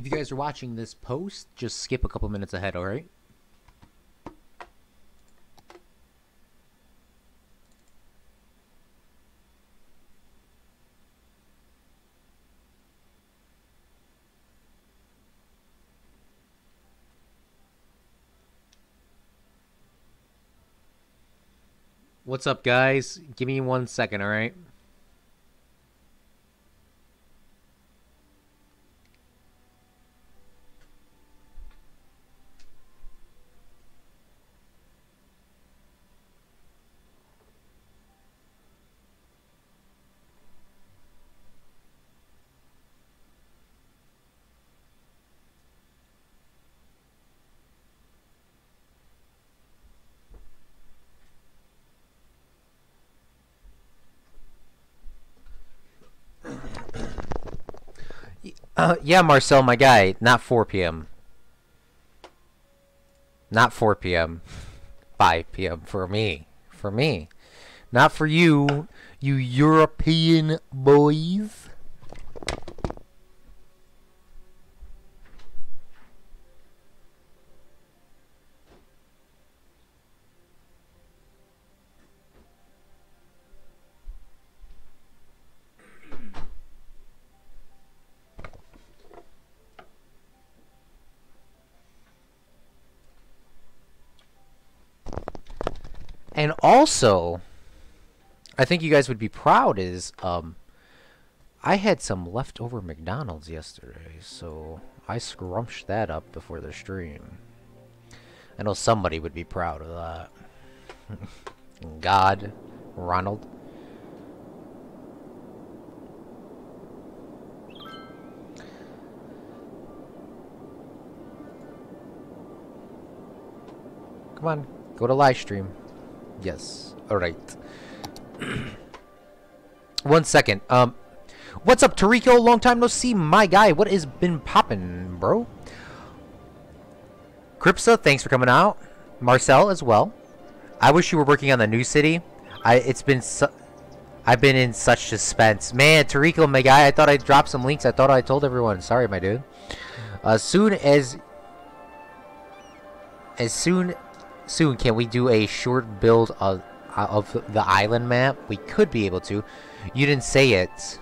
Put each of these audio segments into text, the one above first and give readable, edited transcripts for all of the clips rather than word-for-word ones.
If you guys are watching this post, just skip a couple minutes ahead, alright? What's up, guys? Give me 1 second, alright? Yeah, Marcel, my guy. Not 4 p.m. Not 4 p.m. 5 p.m. for me. For me. Not for you, you European boys. And also, I think you guys would be proud is, I had some leftover McDonald's yesterday, so I scrunched that up before the stream. I know somebody would be proud of that. God, Ronald. Come on, go to live stream. Yes. Alright. 1 second. What's up, Tarico? Long time no see, my guy. What has been poppin', bro? Cripsa, thanks for coming out. Marcel as well. I wish you were working on the new city. I've been in such suspense. Man, Tarico, my guy, I thought I'd drop some links. I thought I told everyone. Sorry, my dude. Soon can we do a short build of the island map? We could be able to. You didn't say it.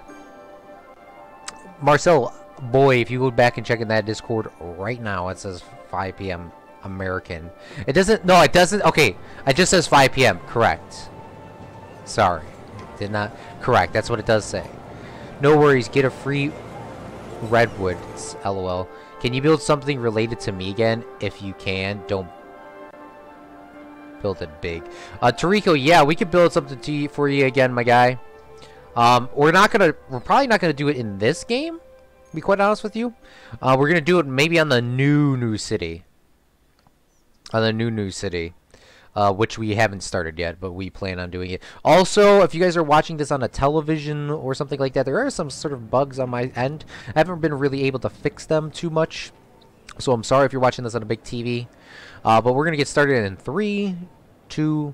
Marcel, boy, if you go back and check in that Discord right now, it says 5 p.m. American. It doesn't, no, it doesn't, okay. It just says 5 p.m. Correct. Sorry. Did not, correct. That's what it does say. No worries, get a free redwood, LOL. Can you build something related to me again? If you can, don't build it big. Tarico, yeah, we could build something for you again, my guy. We're probably not gonna do it in this game, to be quite honest with you. We're gonna do it maybe on the new city. On the new city. Which we haven't started yet, but we plan on doing it. Also, if you guys are watching this on a television or something like that, there are some sort of bugs on my end. I haven't been really able to fix them too much, so I'm sorry if you're watching this on a big TV. But we're going to get started in 3, 2,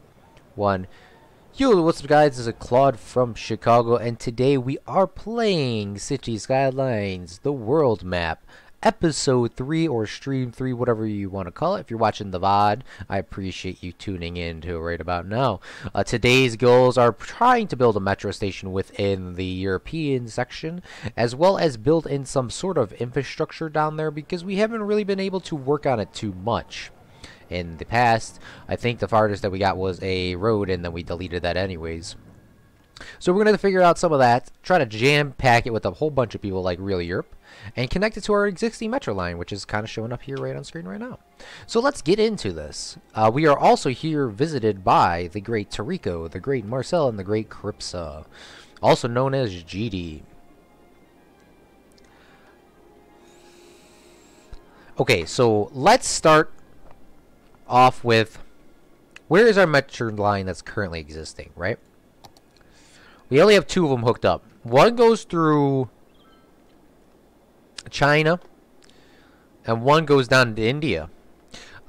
1. Yo, what's up, guys? This is Claude from Chicago, and today we are playing City Skylines, the world map. Episode 3 or Stream 3, whatever you want to call it. If you're watching the VOD, I appreciate you tuning in to right about now. Today's goals are trying to build a metro station within the European section, as well as build in some sort of infrastructure down there, because we haven't really been able to work on it too much. In the past, I think the farthest that we got was a road, and then we deleted that anyways. So we're going to figure out some of that, try to jam-pack it with a whole bunch of people like Real Europe, and connect it to our existing metro line, which is kind of showing up here right on screen right now. So let's get into this. We are also here visited by the great Tarico, the great Marcel, and the great Cripsa, also known as GD. Okay, so let's start off with, where is our metro line that's currently existing, right? We only have 2 of them hooked up. One goes through China, and one goes down to India.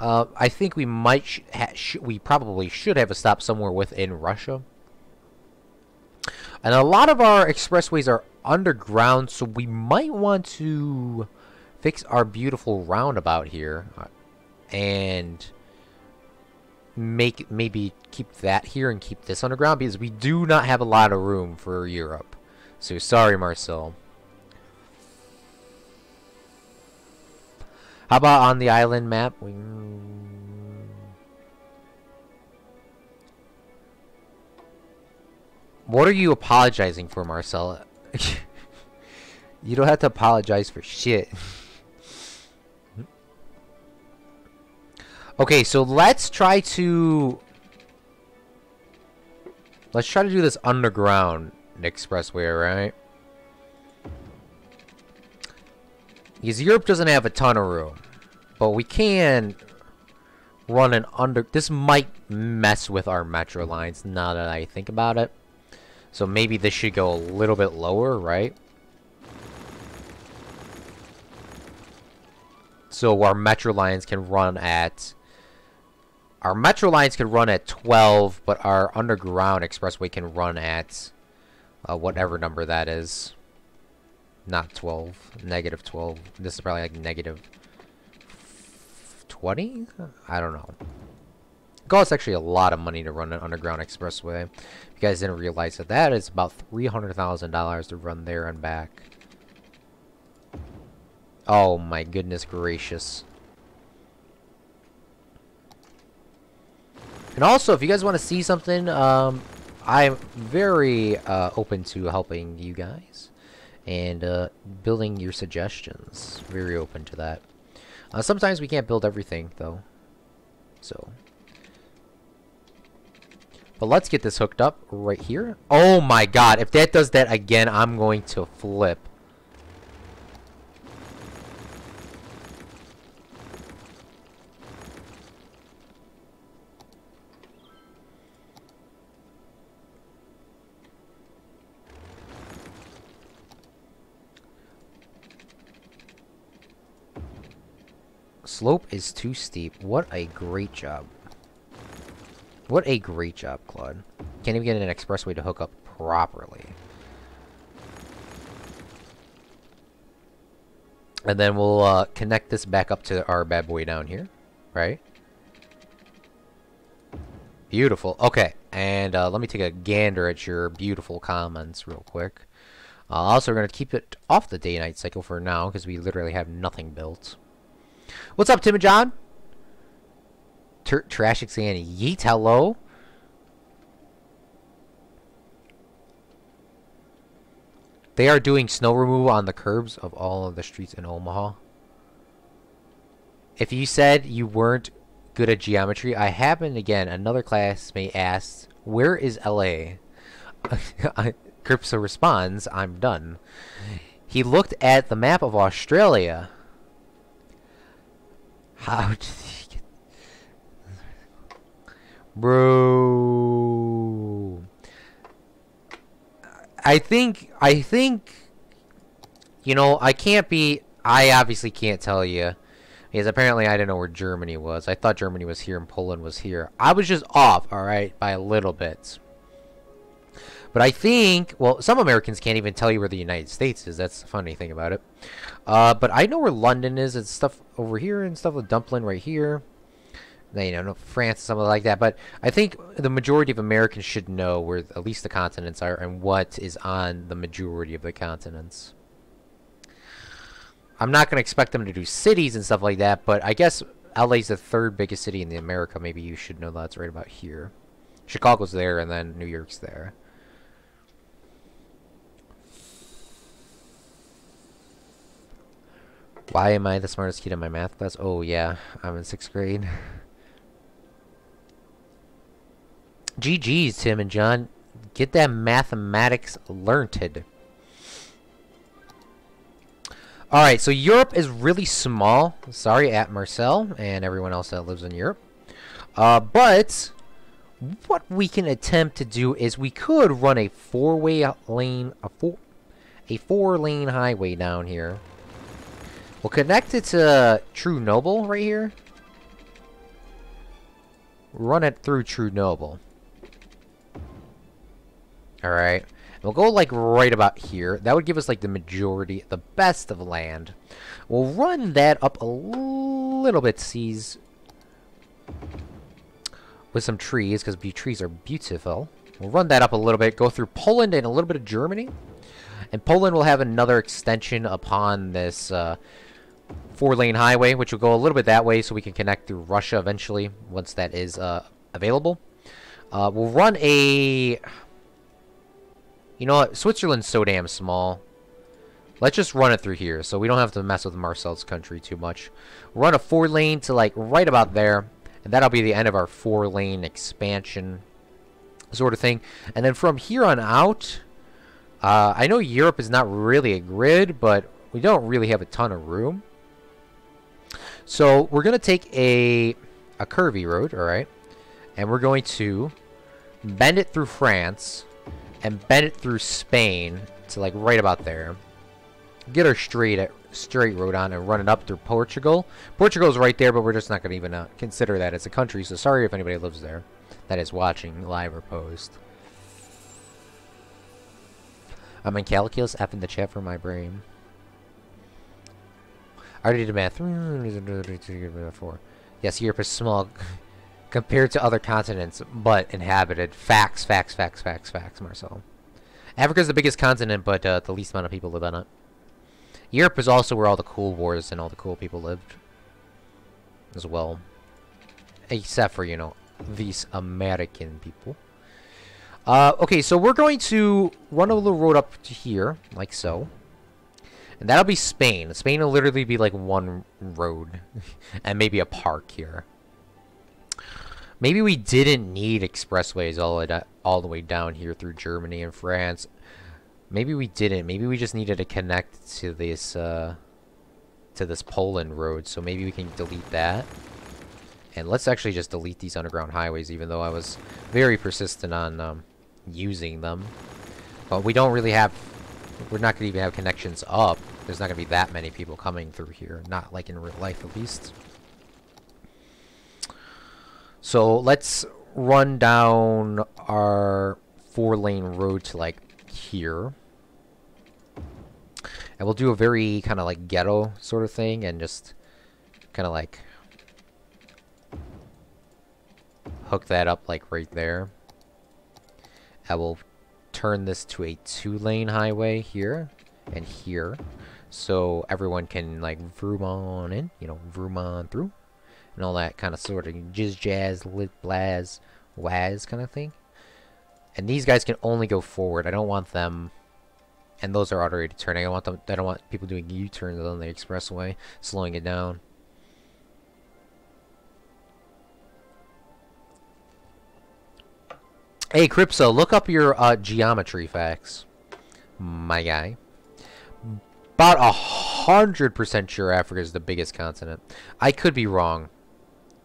I think we might, we probably should have a stop somewhere within Russia. And a lot of our expressways are underground, so we might want to fix our beautiful roundabout here, and maybe keep that here and keep this underground, because we do not have a lot of room for Europe. So sorry, Marcel. How about on the island map? What are you apologizing for, Marcel? You don't have to apologize for shit. Okay, so let's try to do this underground expressway, right? Because Europe doesn't have a ton of room, but we can run an this might mess with our metro lines now that I think about it. So maybe this should go a little bit lower, right? So our metro lines can run at 12, but our underground expressway can run at whatever number that is. Not 12, negative 12. This is probably like negative 20? I don't know. It costs actually a lot of money to run an underground expressway. If you guys didn't realize that is about $300,000 to run there and back. Oh my goodness gracious. And also, if you guys want to see something, I'm very open to helping you guys and building your suggestions. Very open to that. Sometimes we can't build everything, though. So, but let's get this hooked up right here. Oh my god, if that does that again, I'm going to flip. Slope is too steep. What a great job. What a great job, Claude. Can't even get an expressway to hook up properly. And then we'll connect this back up to our bad boy down here. Right? Beautiful. Okay. And let me take a gander at your beautiful comments real quick. Also, we're going to keep it off the day-night cycle for now, because we literally have nothing built. What's up, Tim and John? Trashix and Yeet, hello. They are doing snow removal on the curbs of all of the streets in Omaha. If you said you weren't good at geometry, I happened again. Another classmate asked, "Where is LA?" Cripso responds, "I'm done." He looked at the map of Australia. How did he get... Bro. I think, you know, I obviously can't tell you. Because apparently I didn't know where Germany was. I thought Germany was here and Poland was here. I was just off, alright, by a little bit. But I think, well, some Americans can't even tell you where the United States is. That's the funny thing about it. But I know where London is and stuff over here and stuff with Dublin right here. You know, France, something like that. But I think the majority of Americans should know where at least the continents are and what is on the majority of the continents. I'm not going to expect them to do cities and stuff like that, but I guess LA's the third biggest city in America. Maybe you should know that's right about here. Chicago's there, and then New York's there. Why am I the smartest kid in my math class? Oh, yeah. I'm in 6th grade. GG's, Tim and John. Get that mathematics learned. Alright, so Europe is really small. Sorry, at Marcel and everyone else that lives in Europe. But what we can attempt to do is we could run a four-lane highway down here. We'll connect it to True Noble right here. Run it through True Noble. Alright. We'll go like right about here. That would give us like the majority, the best of land. We'll run that up a little bit, seas, with some trees, because trees are beautiful. We'll run that up a little bit, go through Poland and a little bit of Germany. And Poland will have another extension upon this 4-lane highway, which will go a little bit that way so we can connect through Russia eventually, once that is available. We'll run a... You know what? Switzerland's so damn small. Let's just run it through here, so we don't have to mess with Marcel's country too much. We'll run a 4-lane to, like, right about there. And that'll be the end of our 4-lane expansion sort of thing. And then from here on out... I know Europe is not really a grid, but we don't really have a ton of room. So we're going to take a curvy road, alright? And we're going to bend it through France and bend it through Spain to like right about there. Get our straight road on and run it up through Portugal. Portugal's right there, but we're just not going to even consider that as a country. So sorry if anybody lives there that is watching live or post. I'm in calculus, F in the chat for my brain. I already did math. 4. Yes, Europe is small compared to other continents, but inhabited. Facts, facts, facts, facts, facts, Marcel. Africa is the biggest continent, but the least amount of people live on it. Europe is also where all the cool wars and all the cool people lived. As well. Except for, you know, these American people. Okay, so we're going to run a little road up to here, like so. And that'll be Spain. Spain will literally be like one road. And maybe a park here. Maybe we didn't need expressways all the way down here through Germany and France. Maybe we didn't. Maybe we just needed to connect to this Poland road. So maybe we can delete that. And let's actually just delete these underground highways, even though I was very persistent on using them. But we don't really have... We're not going to even have connections up. There's not going to be that many people coming through here. Not like in real life, at least. So let's run down our 4-lane road to like here. And we'll do a very kind of like ghetto sort of thing. And just kind of like hook that up like right there. I will turn this to a 2-lane highway here and here, so everyone can like vroom on in, you know, vroom on through, and all that kind of sort of jizz jazz lit blaz waz kind of thing. And these guys can only go forward. I don't want them, and those are already turning. I don't want people doing U-turns on the expressway, slowing it down. Hey, Cripso, look up your geometry facts, my guy. About 100% sure Africa is the biggest continent. I could be wrong.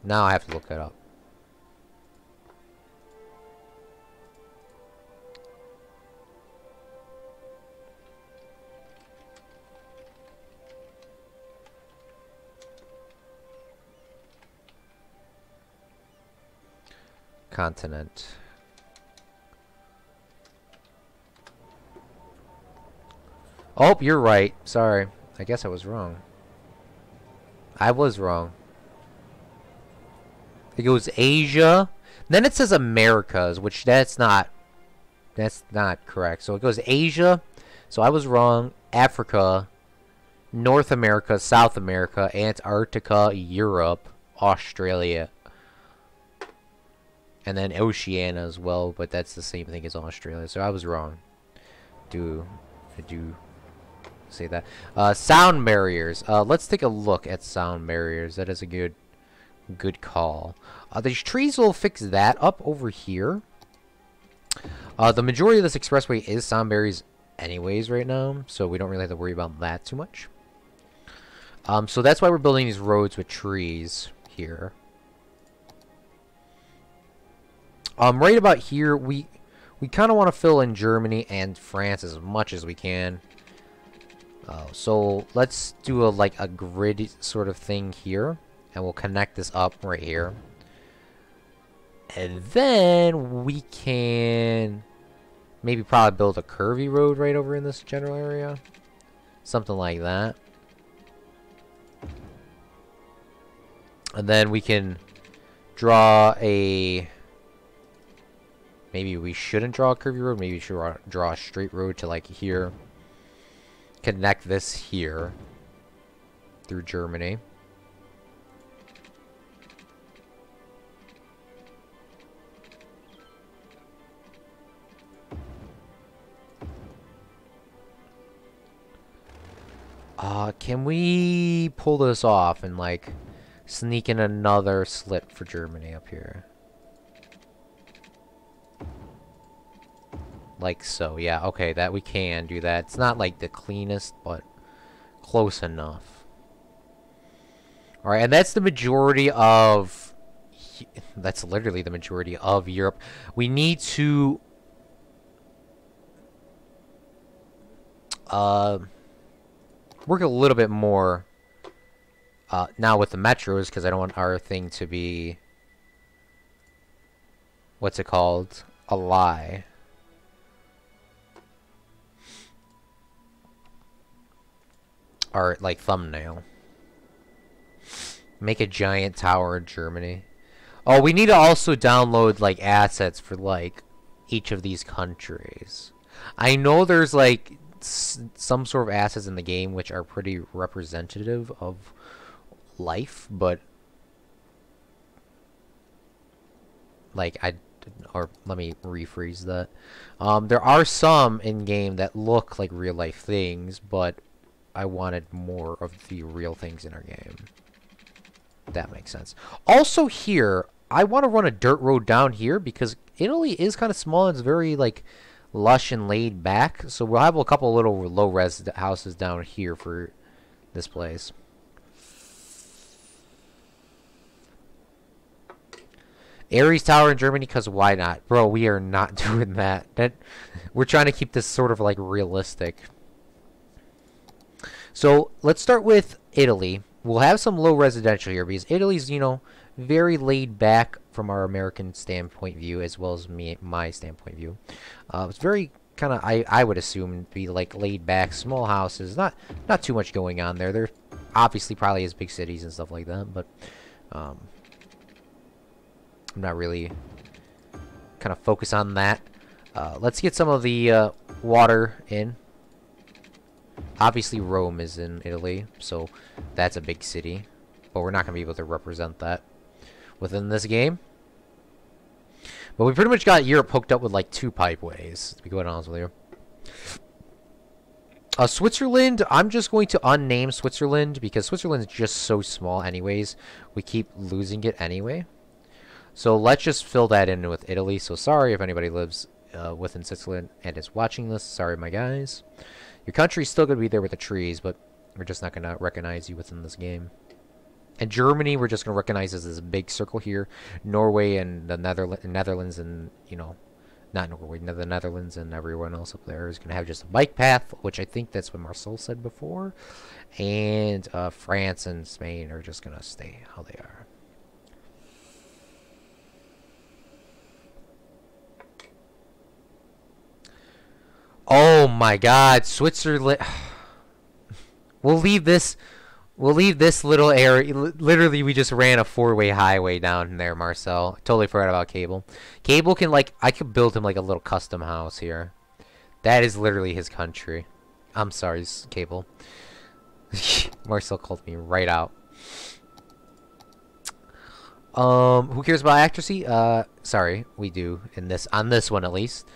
Now I have to look that up. Continent. Oh, you're right. Sorry. I guess I was wrong. I was wrong. It goes Asia. Then it says Americas, which that's not correct. So it goes Asia. So I was wrong. Africa, North America, South America, Antarctica, Europe, Australia, and then Oceania as well, but that's the same thing as Australia. So I was wrong. I do say that. Sound barriers. Let's take a look at sound barriers. That is a good call. These trees will fix that up over here. The majority of this expressway is sound barriers anyways right now, so we don't really have to worry about that too much. So that's why we're building these roads with trees here. Right about here, we kind of want to fill in Germany and France as much as we can. So let's do a grid sort of thing here, and we'll connect this up right here. And then we can Maybe probably build a curvy road right over in this general area. Something like that. And then we can draw a... Maybe we shouldn't draw a curvy road. Maybe we should draw a straight road to like here. Connect this here. Through Germany. Can we pull this off and like sneak in another slit for Germany up here? Like so, yeah, okay, that we can do that. It's not like the cleanest, but close enough. Alright, and that's the majority of... That's literally the majority of Europe. We need to... work a little bit more now with the metros, because I don't want our thing to be... What's it called? A lie. Or like thumbnail. Make a giant tower in Germany. Oh, we need to also download like assets for like each of these countries. I know there's like some sort of assets in the game which are pretty representative of life, but like let me rephrase that. There are some in game that look like real life things, but I wanted more of the real things in our game. That makes sense. Also here, I want to run a dirt road down here because Italy is kind of small and it's very like lush and laid back. So we'll have a couple little low res houses down here for this place. Ares Tower in Germany, because why not? Bro, we are not doing that. We're trying to keep this sort of like realistic. So let's start with Italy. We'll have some low residential here because Italy's, you know, very laid back from our American standpoint view as well as my standpoint view. It's very kind of, I would assume, be like laid back, small houses, not too much going on there. They're obviously probably as big cities and stuff like that, but I'm not really kind of focused on that. Let's get some of the water in. Obviously, Rome is in Italy, so that's a big city. But we're not going to be able to represent that within this game. But we pretty much got Europe hooked up with like 2 pipeways, to be quite honest with you. Switzerland, I'm just going to unname Switzerland because Switzerland is just so small anyways. We keep losing it anyway. So let's just fill that in with Italy. So sorry if anybody lives within Switzerland and is watching this. Sorry, my guys. Your country's still going to be there with the trees, but we're just not going to recognize you within this game. And Germany, we're just going to recognize as this big circle here. Norway and the Netherlands and, you know, not Norway, the Netherlands and everyone else up there is going to have just a bike path, which I think that's what Marcel said before. And France and Spain are just going to stay how they are. Oh my God, Switzerland. We'll leave this little area. Literally, we just ran a 4-way highway down there, Marcel. Totally forgot about Cable. Cable can, like, I could build him, like, a little custom house here. That is literally his country. I'm sorry, Cable. Marcel called me right out. Who cares about accuracy? Sorry, we do, on this one at least.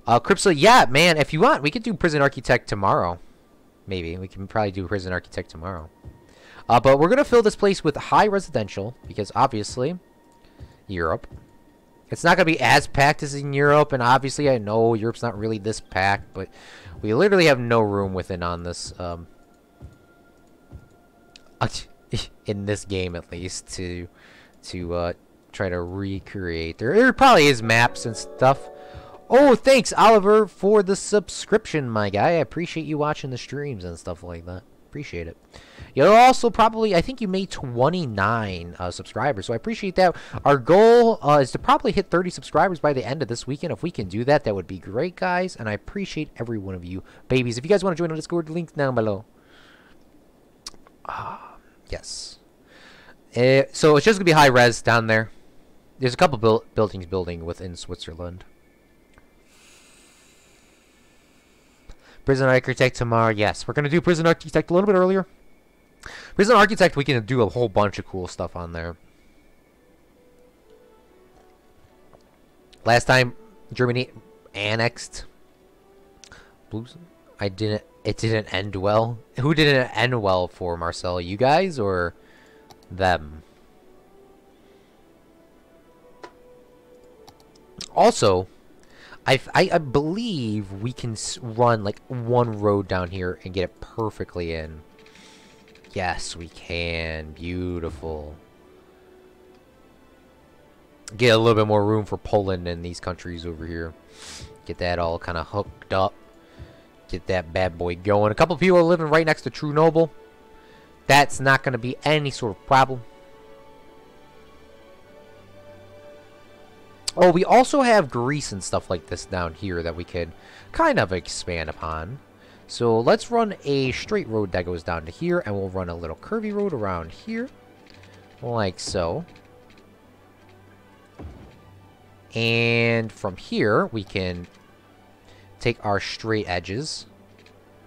Cripsa, yeah, man, if you want, we could do Prison Architect tomorrow. Maybe. We can probably do Prison Architect tomorrow. But we're going to fill this place with high residential, because obviously, Europe. It's not going to be as packed as in Europe, and obviously I know Europe's not really this packed, but we literally have no room within on this, in this game at least, to try to recreate. There probably is maps and stuff. Oh, thanks, Oliver, for the subscription, my guy. I appreciate you watching the streams and stuff like that. appreciate it. You'll also probably, I think you made 29 subscribers, so I appreciate that. Our goal is to probably hit 30 subscribers by the end of this weekend. If we can do that, that would be great, guys. And I appreciate every one of you, babies. If you guys want to join the Discord, links down below. Yes. So it's just gonna be high res down there. There's a couple buildings building within Switzerland. Prison Architect tomorrow. Yes, we're gonna do Prison Architect a little bit earlier. Prison Architect, we can do a whole bunch of cool stuff on there. Last time Germany annexed Blues, it didn't end well. Who didn't end well for, Marcel? You guys or them? Also, I believe we can run like one road down here and get it perfectly in. Yes, we can. Beautiful. Get a little bit more room for Poland and these countries over here. Get that all kind of hooked up. Get that bad boy going. A couple people are living right next to True Noble. That's not going to be any sort of problem. Oh, we also have Greece and stuff like this down here that we could kind of expand upon. So let's run a straight road that goes down to here, and we'll run a little curvy road around here, like so. And from here, we can take our straight edges,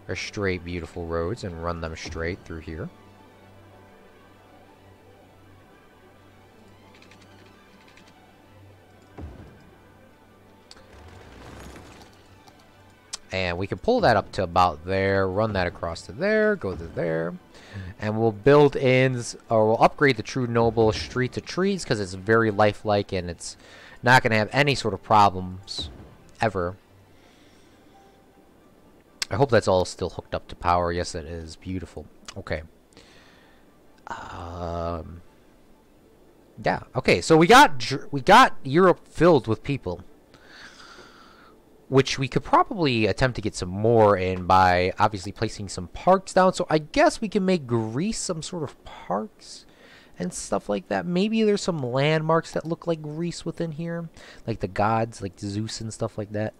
our straight beautiful roads, and run them straight through here. And we can pull that up to about there, run that across to there, go to there. And we'll build in, or we'll upgrade the True Noble street to trees because it's very lifelike and it's not going to have any sort of problems ever. I hope that's all still hooked up to power. Yes, it is. Beautiful. Okay. Yeah. Okay. So we got Europe filled with people, which we could probably attempt to get some more in by obviously placing some parks down. So I guess we can make Greece some sort of parks and stuff like that. Maybe there's some landmarks that look like Greece within here, like the gods, like Zeus and stuff like that.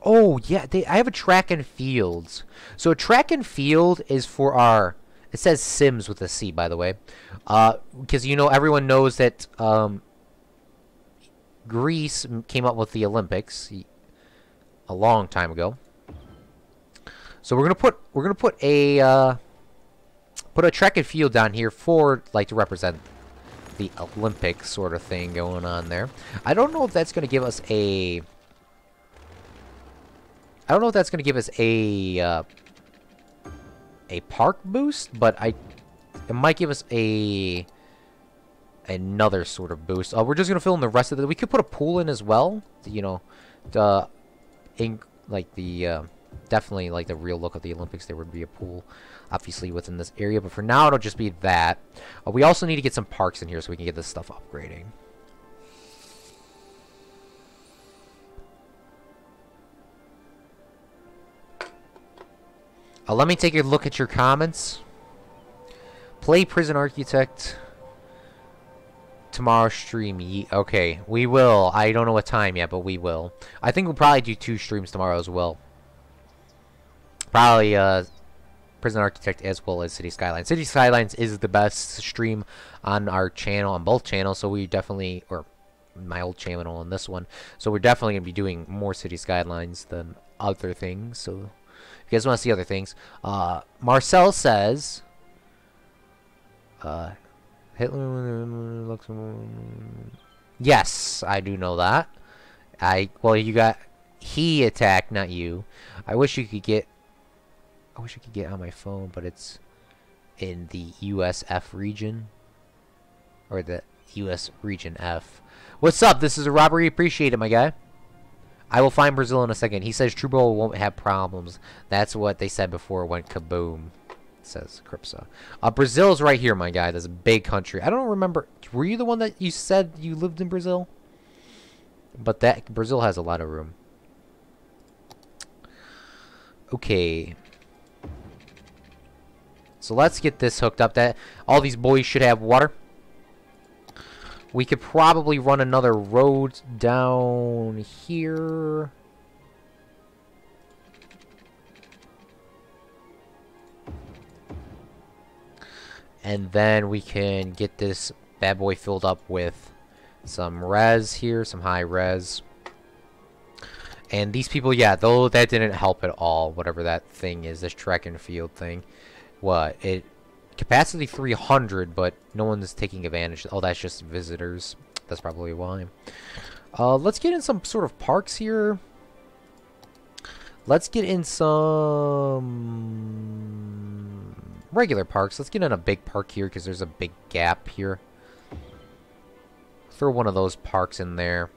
Oh, yeah, I have a track and fields. So a track and field is for our... It says Sims with a C, by the way. Because, you know, everyone knows that Greece came up with the Olympics a long time ago. So we're gonna put a track and field down here for, like, to represent the Olympics sort of thing going on there. I don't know if that's gonna give us a... I don't know if that's going to give us a park boost, but it might give us another sort of boost. We're just going to fill in the rest of it. We could put a pool in as well, you know, definitely like the real look of the Olympics. There would be a pool, obviously, within this area, but for now it'll just be that. We also need to get some parks in here so we can get this stuff upgrading. Let me take a look at your comments. Play Prison Architect tomorrow stream. Okay, we will. I don't know what time yet, but we will. I think we'll probably do 2 streams tomorrow as well. Probably Prison Architect as well as City Skylines. City Skylines is the best stream on our channel, on both channels, so we definitely, or my old channel and this one, so we're definitely going to be doing more City Skylines than other things, so... You guys want to see other things? Marcel says, Hitler looks... Yes, I do know that. Well, you got... He attacked, not you. I wish you could get... I wish I could get on my phone, but it's in the USF region. Or the US region F. What's up? This is a robbery. Appreciate it, my guy. I will find Brazil in a second. He says Trudeau won't have problems. That's what they said before it went kaboom, says Cripsa. Brazil's right here, my guy. That's a big country. I don't remember. Were you the one that you said you lived in Brazil? But Brazil has a lot of room. Okay. So let's get this hooked up. That all these boys should have water. We could probably run another road down here. And then we can get this bad boy filled up with some res here, some high res. And these people, yeah, though that didn't help at all, whatever that thing is, this track and field thing. What? It capacity 300, but no one's taking advantage. Oh, that's just visitors. That's probably why. Let's get in some sort of parks here. Let's get in some regular parks. Let's get in a big park here because there's a big gap here. Throw one of those parks in there.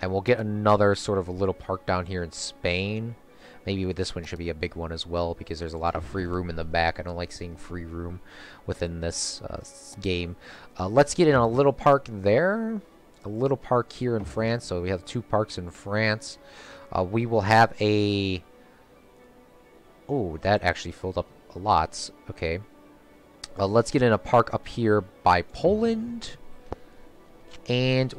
And we'll get another sort of a little park down here in Spain. Maybe with this one should be a big one as well because there's a lot of free room in the back. I don't like seeing free room within this game. Let's get in a little park there. A little park here in France. So we have 2 parks in France. We will have a... Oh, that actually filled up a lot. Okay. Let's get in a park up here by Poland. And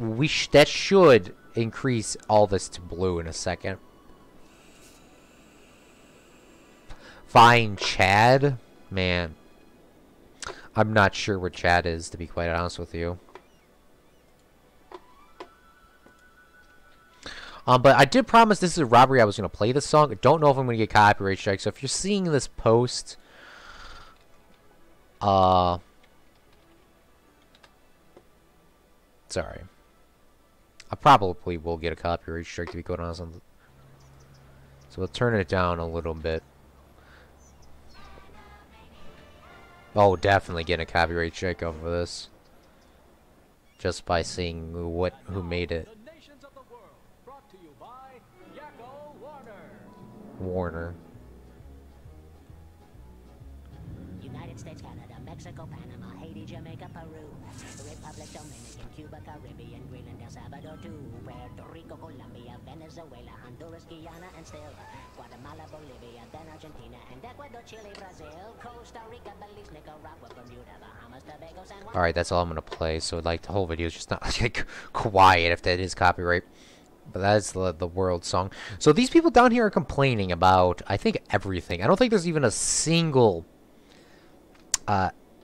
that should increase all this to blue in a second. Find Chad? Man. I'm not sure where Chad is, to be quite honest with you. But I did promise this is a robbery I was going to play this song. I don't know if I'm going to get copyright strike. So if you're seeing this post... Sorry. I probably will get a copyright strike to be quite honest. So we'll turn it down a little bit. Oh, definitely getting a copyright strike over this. Just by seeing who made it. Warner. United States, Canada, Mexico, Panama, Haiti, Jamaica, Peru, Republic, Dominican, Cuba, Caribbean, Greenland, El Salvador, too, Puerto Rico, Colombia, Venezuela, Honduras, Guyana, and still Guatemala, Bolivia, then Argentina, and Ecuador, Chile, Brazil, Costa Rica, Belize, Nicaragua, Bermuda, Bahamas, Tobago, San Juan. Alright, that's all I'm gonna play. So like the whole video is just not like quiet if that is copyright. But that's the world song. So these people down here are complaining about, I think, everything. I don't think there's even a single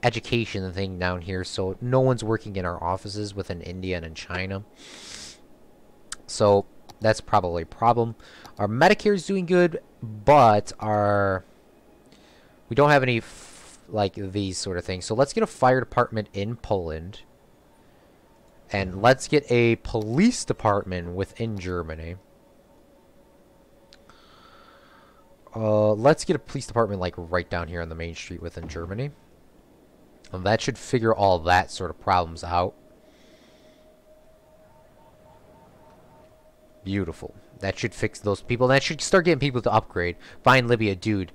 education thing down here. So no one's working in our offices within India and in China. So that's probably a problem. Our Medicare is doing good, but we don't have any like these sort of things. So let's get a fire department in Poland. And let's get a police department within Germany. Let's get a police department like right down here on the main street within Germany. And that should figure all that sort of problems out. Beautiful. That should fix those people. That should start getting people to upgrade. Find Libya, dude.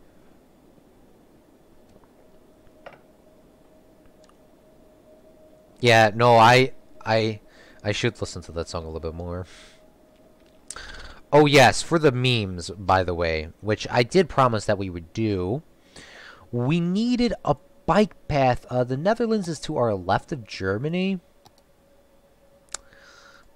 Yeah, no, I should listen to that song a little bit more. Oh, yes, for the memes, by the way, which I did promise that we would do. We needed a bike path. The Netherlands is to our left of Germany.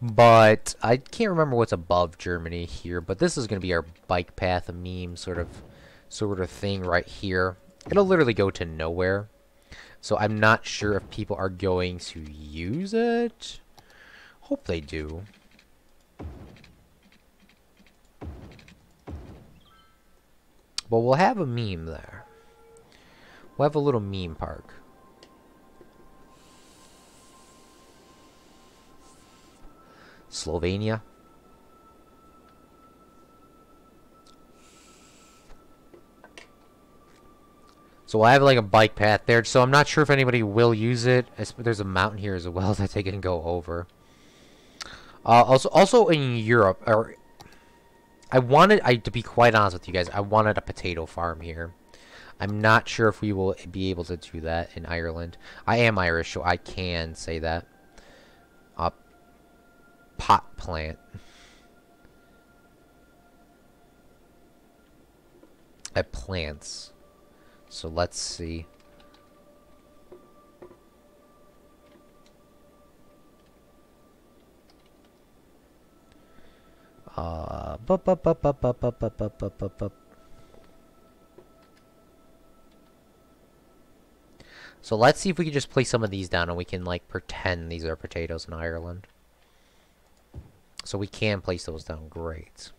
But I can't remember what's above Germany here. But this is going to be our bike path, a meme sort of thing right here. It'll literally go to nowhere. So I'm not sure if people are going to use it. Hope they do. But we'll have a meme there. We'll have a little meme park. Slovenia. So we'll have like a bike path there. So I'm not sure if anybody will use it. There's a mountain here as well that they can go over. Also in Europe, or to be quite honest with you guys, I wanted a potato farm here. I'm not sure if we will be able to do that in Ireland. I am Irish, so I can say that. Pot plant. Plants. So let's see. Bup, bup, bup, bup, bup, bup, bup, bup, bup, bup, bup. So let's see if we can just place some of these down and we can like pretend these are potatoes in Ireland. So we can place those down. Great.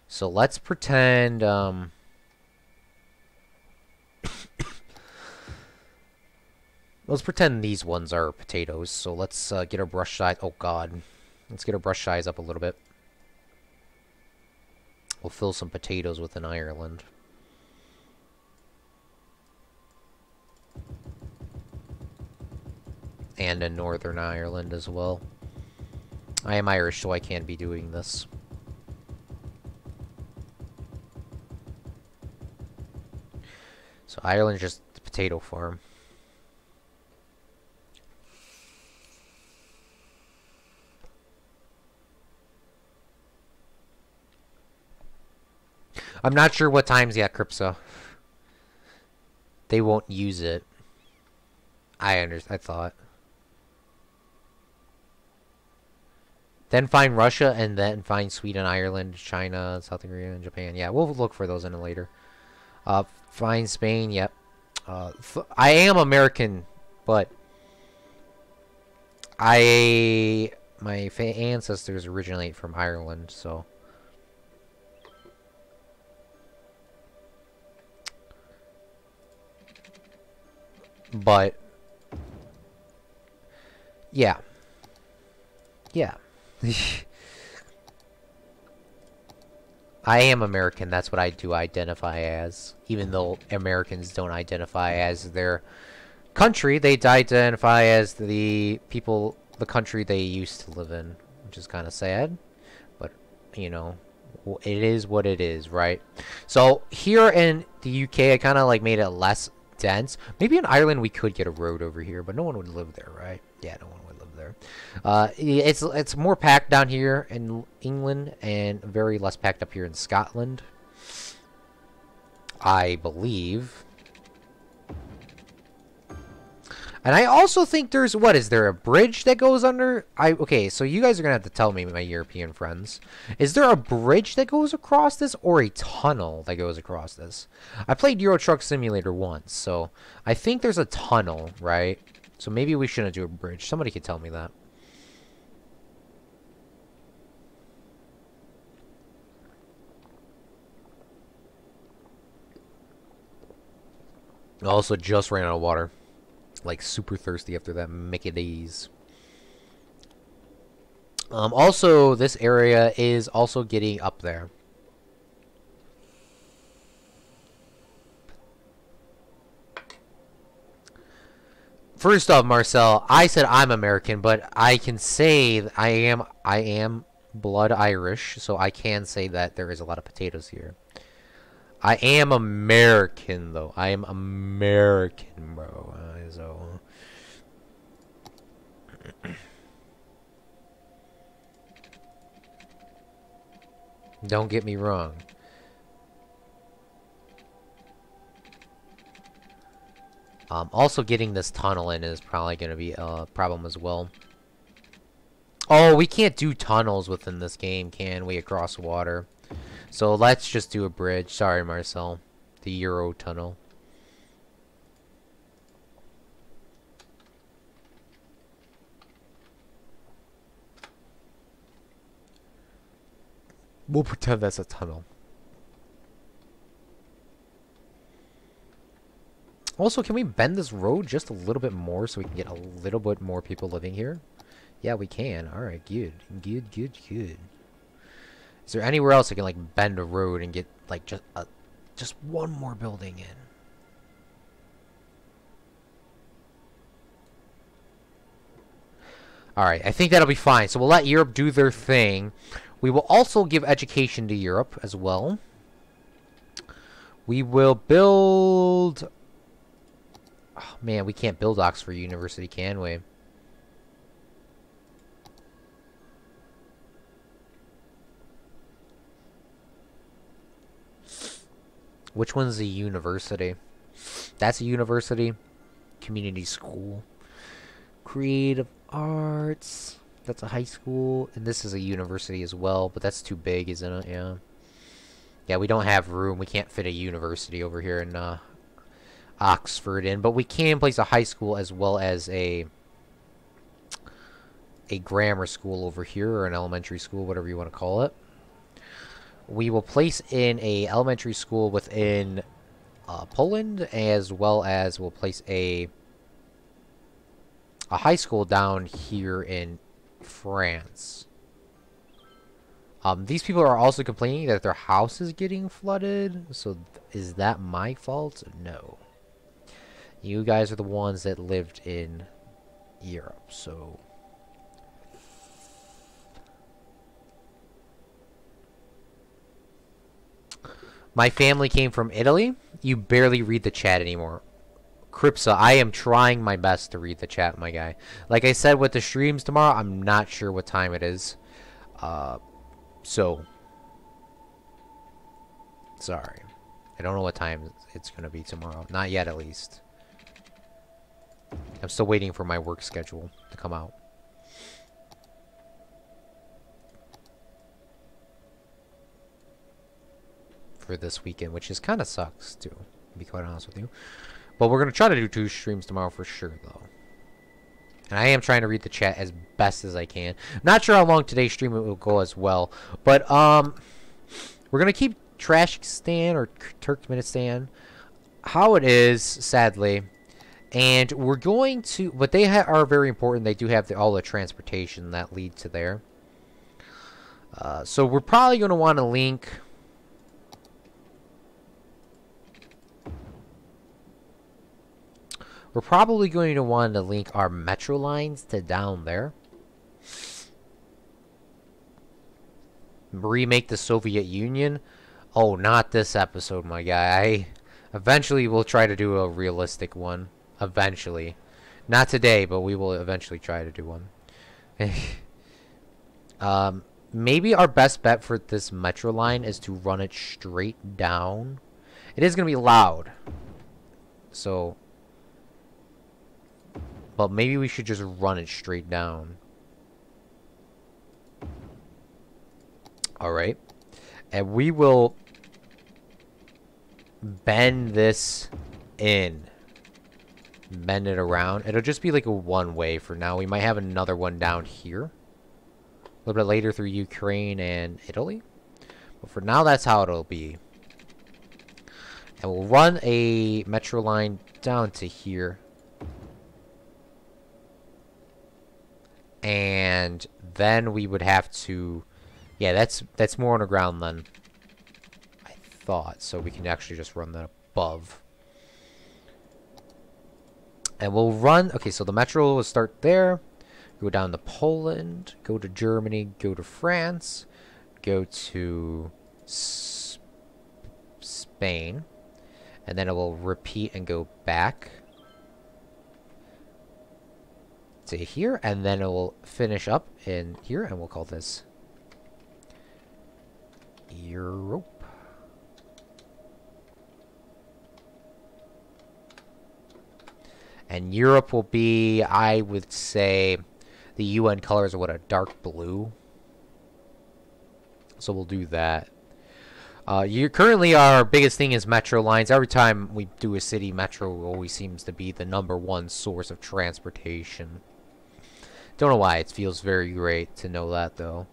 So let's pretend let's pretend these ones are potatoes. So let's get our brush size. Oh god. Let's get our brush size up a little bit. We'll fill some potatoes within Ireland. And in Northern Ireland as well. I am Irish, so I can't be doing this. So Ireland is just the potato farm. I'm not sure what times yet, Cripsa. They won't use it. I thought. Then find Russia, and then find Sweden, Ireland, China, South Korea, and Japan. Yeah, we'll look for those in it later. Find Spain, yep. I am American, but my ancestors originate from Ireland, so. But, yeah. Yeah. I am American, that's what I do identify as. Even though Americans don't identify as their country, they identify as the people, the country they used to live in. Which is kind of sad. But, you know, it is what it is, right? So, here in the UK, I kind of like made it less dense. Maybe in Ireland we could get a road over here, but no one would live there, right? Yeah, no one would live there. It's more packed down here in England and very less packed up here in Scotland, I believe. And I also think there's, what, is there a bridge that goes under? Okay, so you guys are going to have to tell me, my European friends. Is there a bridge that goes across this or a tunnel that goes across this? I played Euro Truck Simulator once, so I think there's a tunnel, right? So maybe we shouldn't do a bridge. Somebody could tell me that. I also just ran out of water. Like, super thirsty after that Mickey D's. Also, this area is also getting up there. First off, Marcel, I said I'm American, but I can say I am blood Irish, so I can say that there is a lot of potatoes here. I am American, though. I am American, bro. So. Don't get me wrong. Also, getting this tunnel in is probably going to be a problem as well. Oh, we can't do tunnels within this game, can we, across water? So let's just do a bridge. Sorry, Marcel. The Euro tunnel. We'll pretend that's a tunnel. Also, can we bend this road just a little bit more so we can get a little bit more people living here? Yeah, we can. Alright, good. Good, good, good. Is there anywhere else I can, like, bend a road and get, like, just one more building in? Alright, I think that'll be fine. So we'll let Europe do their thing. We will also give education to Europe as well. We will build... Oh, man, we can't build Oxford University, can we? Which one's a university? That's a university. Community school. Creative arts. That's a high school, and this is a university as well, but that's too big, isn't it? Yeah. Yeah, we don't have room. We can't fit a university over here in Oxford in, but we can place a high school as well as a grammar school over here, or an elementary school, whatever you want to call it. We will place in a elementary school within Poland, as well as we'll place a high school down here in France. These people are also complaining that their house is getting flooded. So is that my fault? No. You guys are the ones that lived in Europe, so... My family came from Italy. You barely read the chat anymore. Cripsa, I am trying my best to read the chat, my guy. Like I said with the streams tomorrow, I'm not sure what time it is. So, sorry. I don't know what time it's going to be tomorrow. Not yet, at least. I'm still waiting for my work schedule to come out. For this weekend, which is kind of sucks, too, to be quite honest with you. But we're going to try to do 2 streams tomorrow for sure, though. And I am trying to read the chat as best as I can. Not sure how long today's stream will go as well. But, we're going to keep Trashstan or Turkmenistan how it is, sadly. And we're going to... But they are very important. They do have all the transportation that lead to there. So we're probably going to want to link... We're probably going to want to link our metro lines to down there. Remake the Soviet Union. Oh, not this episode, my guy. Eventually, we'll try to do a realistic one. Eventually. Not today, but we will eventually try to do one. Maybe our best bet for this metro line is to run it straight down. It is going to be loud. So... But maybe we should just run it straight down. Alright. And we will bend this in. Bend it around. It'll just be like a one-way for now. We might have another one down here. A little bit later through Ukraine and Italy. But for now, that's how it'll be. And we'll run a metro line down to here. And then we would have to... Yeah, that's more underground than I thought. So we can actually just run that above. And we'll run... Okay, so the metro will start there. Go down to Poland. Go to Germany. Go to France. Go to Spain. And then it will repeat and go back to here, and then it will finish up in here, and we'll call this Europe. And Europe will be, I would say, the UN colors are what, a dark blue. So we'll do that. Currently, our biggest thing is metro lines. Every time we do a city, metro always seems to be the #1 source of transportation. Don't know why. It feels very great to know that, though.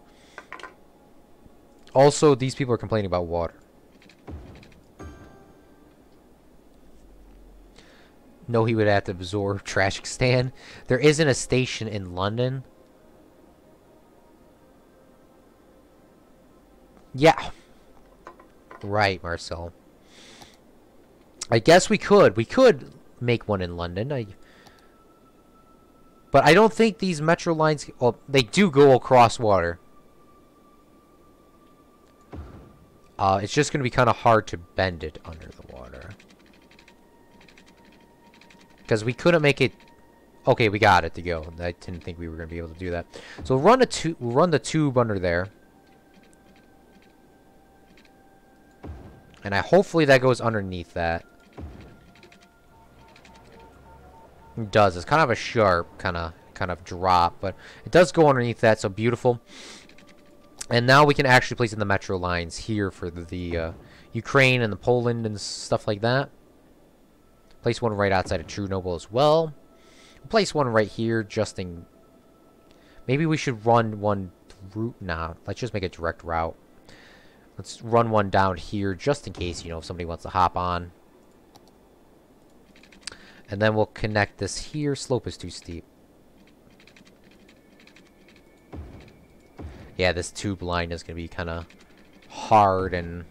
Also, these people are complaining about water. No, he would have to absorb Trashstan. There isn't a station in London. Yeah. Right, Marcel. I guess we could. We could make one in London. But I don't think these metro lines... Well, they do go across water. It's just going to be kind of hard to bend it under the water. Because we couldn't make it... Okay, we got it to go. I didn't think we were going to be able to do that. So we'll run the tube under there. And hopefully that goes underneath that. It does. It's kind of a sharp kind of kind of drop, but it does go underneath that, so beautiful. And now we can actually place in the metro lines here for the Ukraine and the Poland and stuff like that. Place one right outside of Chernobyl as well. Place one right here just in... Maybe we should run one through... Nah, let's just make a direct route. Let's run one down here just in case, you know, if somebody wants to hop on. And then we'll connect this here. Slope is too steep. Yeah, this tube line is going to be kind of hard and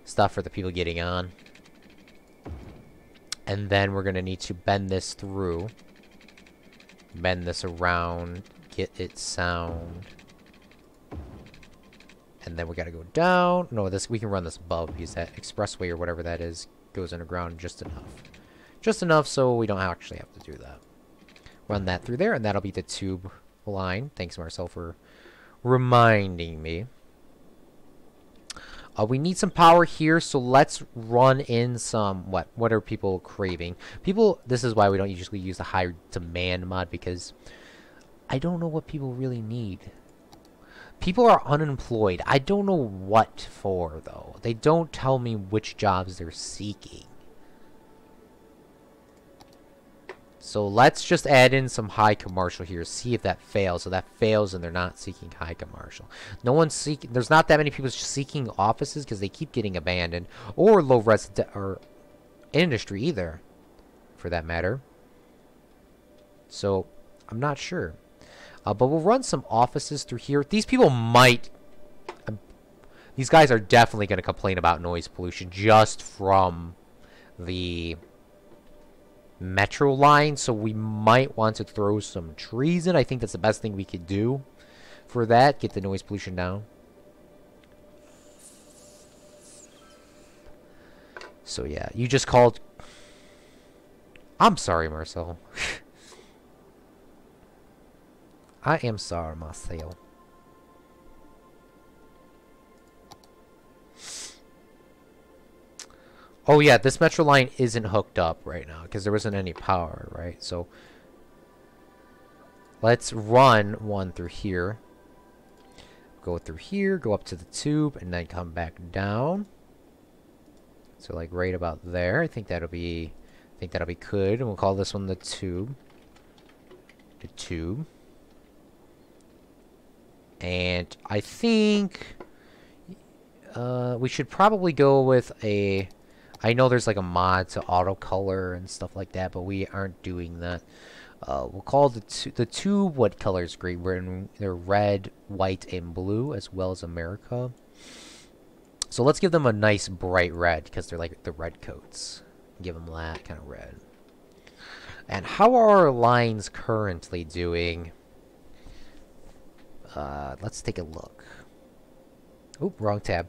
stuff for the people getting on. And then we're going to need to bend this through. Bend this around. Get it sound. And then we got to go down. No, this we can run this above because that expressway or whatever that is goes underground just enough. Just enough so we don't actually have to do that. Run that through there, and that'll be the tube line. Thanks, Marcel, for reminding me. We need some power here, so let's run in some... What are people craving? People... This is why we don't usually use the high demand mod, because I don't know what people really need. People are unemployed. I don't know what for, though. They don't tell me which jobs they're seeking. So let's just add in some high commercial here. See if that fails. So that fails and they're not seeking high commercial. No one's seeking... There's not that many people seeking offices because they keep getting abandoned. Or low resident... Or industry either. For that matter. So, I'm not sure. But we'll run some offices through here. These people might... these guys are definitely going to complain about noise pollution just from the metro line, so we might want to throw some trees in. I think that's the best thing we could do for that. Get the noise pollution down. So yeah, you just called... I'm sorry, Marcel. I am sorry, Marcel. Oh yeah, this metro line isn't hooked up right now because there wasn't any power, right? So let's run one through here. Go through here, go up to the tube, and then come back down. So like right about there. I think that'll be good. And we'll call this one the tube. The tube. And I think we should probably go with a... I know there's like a mod to auto color and stuff like that, but we aren't doing that. We'll call the tube, what color is great? They're red, white, and blue, as well as America. So let's give them a nice bright red, because they're like the red coats. Give them that kind of red. And how are our lines currently doing? Let's take a look. Oop, wrong tab.